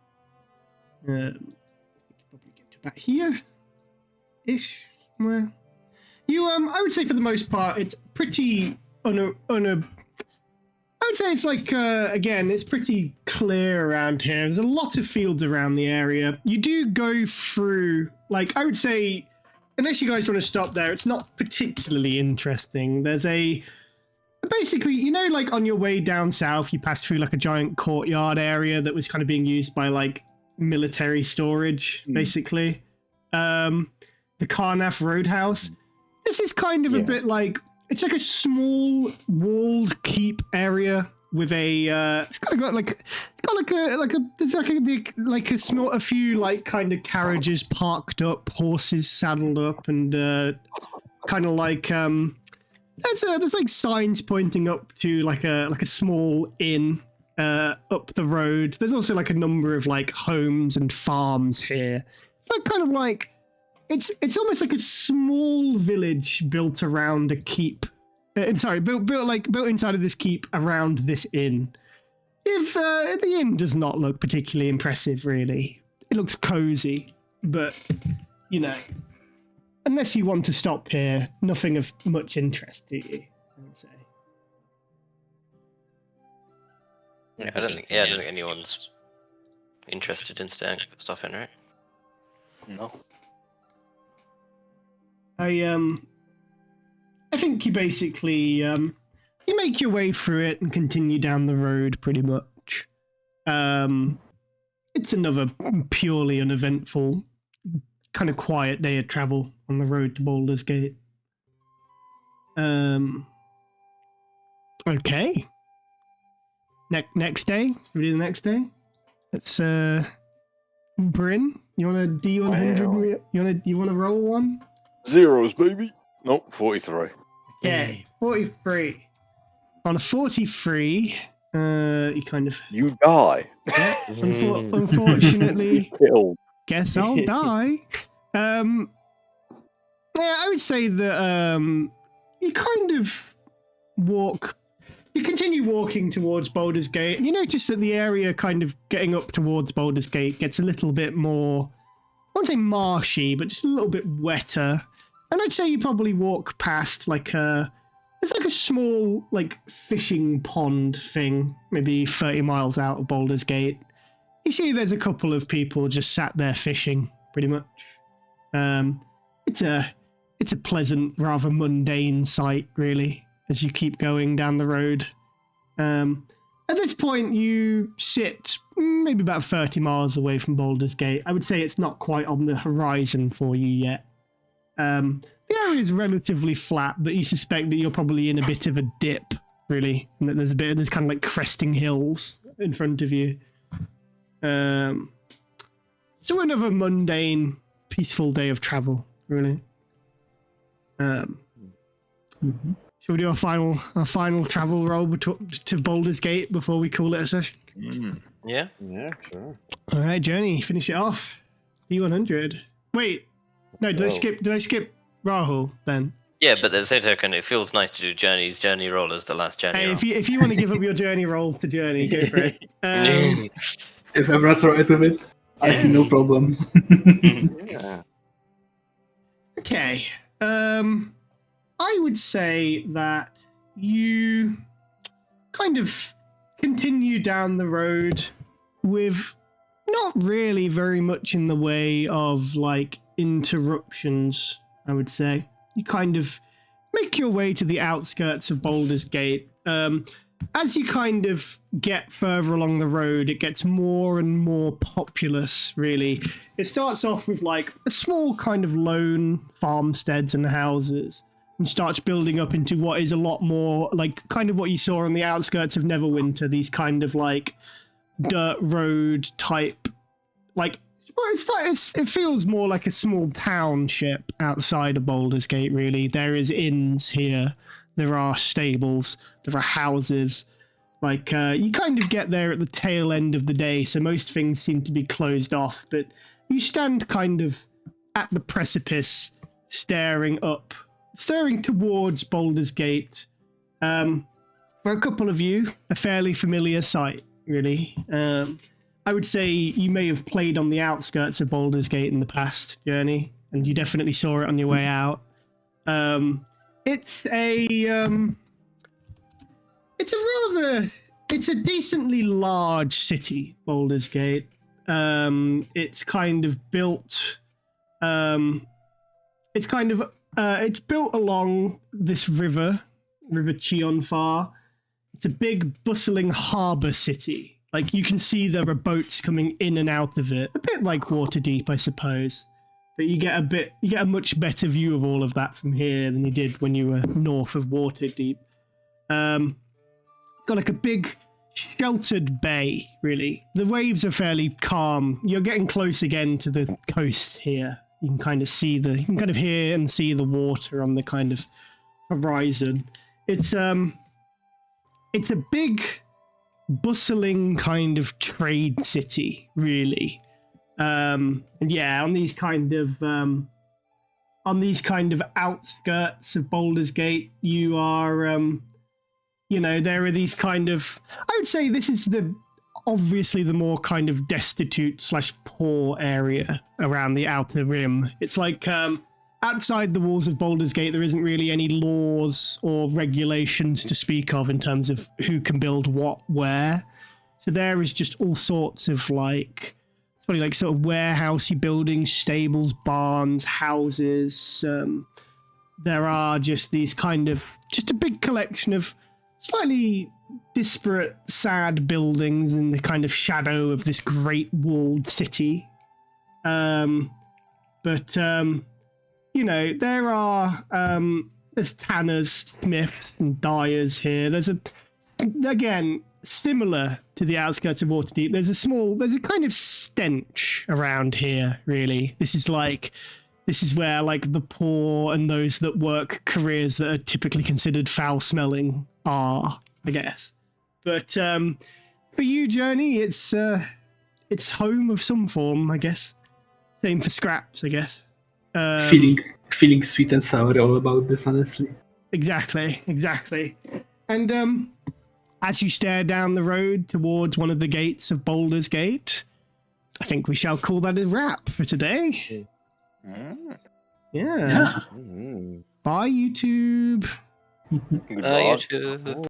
Probably get to about here ish. Well, you I would say for the most part it's pretty I would say it's like again it's pretty clear around here. There's a lot of fields around the area. You do go through, like, I would say, unless you guys want to stop there, it's not particularly interesting. There's basically, you know, like on your way down south, you pass through like a giant courtyard area that was kind of being used by like military storage, basically. The Karnath Roadhouse. This is kind of a bit like, it's like a small walled keep area with a it's kind of got a few like kind of carriages parked up, horses saddled up, and kind of like there's like signs pointing up to like a small inn up the road. There's also like a number of like homes and farms here. It's like kind of like it's almost like a small village built around a keep. Built inside of this keep around this inn. If the inn does not look particularly impressive, really, it looks cozy, but you know, unless you want to stop here, nothing of much interest to you, I would say. Yeah, I don't think anyone's interested in stopping, right? No. I think you basically you make your way through it and continue down the road pretty much. It's another purely uneventful, kind of quiet day of travel on the road to Baldur's Gate. Okay. Next day? We do the next day? It's Bryn, you want a D100? You want to roll one? Zeros, baby. Nope, 43. Okay, 43. On a 43, you kind of... You die. Yeah, unfortunately, Killed. guess I'll die. Yeah, I would say that you kind of you continue walking towards Baldur's Gate, and you notice that the area kind of getting up towards Baldur's Gate gets a little bit more, I won't say marshy, but just a little bit wetter. And I'd say you probably walk past like it's like a small like fishing pond thing, maybe 30 miles out of Baldur's Gate. You see there's a couple of people just sat there fishing, pretty much. It's a pleasant, rather mundane sight, really, as you keep going down the road. At this point, you sit maybe about 30 miles away from Baldur's Gate. I would say it's not quite on the horizon for you yet. The area is relatively flat, but you suspect that you're probably in a bit of a dip, really, and that there's kind of like cresting hills in front of you. So another mundane, peaceful day of travel, really. Shall we do our final travel roll to Baldur's Gate before we call it a session? Yeah. Yeah, sure. All right, Journey, finish it off. D100. Wait, no, did I skip Rahul then? Yeah, but at the same token, it feels nice to do journey roll as the last journey. Hey, roll. if you want to give up your journey roll to Journey, go for it. If everyone's alright with it, I see no problem. Yeah. Okay. I would say that you kind of continue down the road with not really very much in the way of like interruptions, I would say. you kind of make your way to the outskirts of Baldur's Gate. As you kind of get further along the road, it gets more and more populous, really. It starts off with like a small kind of lone farmsteads and houses, and starts building up into what is a lot more like kind of what you saw on the outskirts of Neverwinter, these kind of like dirt road type, like, well, it feels more like a small township outside of Baldur's Gate, really. There is inns here. There are stables. There are houses. Like, you kind of get there at the tail end of the day, so most things seem to be closed off. But you stand kind of at the precipice, staring towards Baldur's Gate. For a couple of you, a fairly familiar sight, really. I would say you may have played on the outskirts of Baldur's Gate in the past, Journey, and you definitely saw it on your way out. It's a decently large city, Baldur's Gate. It's kind of built. It's built along this river Chionfar. It's a big, bustling harbour city. Like, you can see there are boats coming in and out of it, a bit like Waterdeep, I suppose. But you get a much better view of all of that from here than you did when you were north of Waterdeep. Got like a big sheltered bay, really. The waves are fairly calm. You're getting close again to the coast here. You can kind of hear and see the water on the kind of horizon. It's a big, bustling kind of trade city, really. And yeah, on these kind of outskirts of Baldur's Gate, you are, there are these kind of, I would say this is obviously the more kind of destitute / poor area around the outer rim. It's like, outside the walls of Baldur's Gate, there isn't really any laws or regulations to speak of in terms of who can build what where. So there is just all sorts of like, it's probably like sort of warehousey buildings, stables, barns, houses. There are just these kind of, just a big collection of slightly disparate, sad buildings in the kind of shadow of this great walled city. There are, there's tanners, smiths, and dyers here. There's again, similar to the outskirts of Waterdeep, there's a kind of stench around here, really. This is where, like, the poor and those that work careers that are typically considered foul-smelling are, I guess. But for you, Journey, it's home of some form, I guess. Same for Scraps, I guess. Feeling sweet and sour all about this, honestly. Exactly. And as you stare down the road towards one of the gates of Baldur's Gate, I think we shall call that a wrap for today. Yeah. Bye, YouTube. YouTube.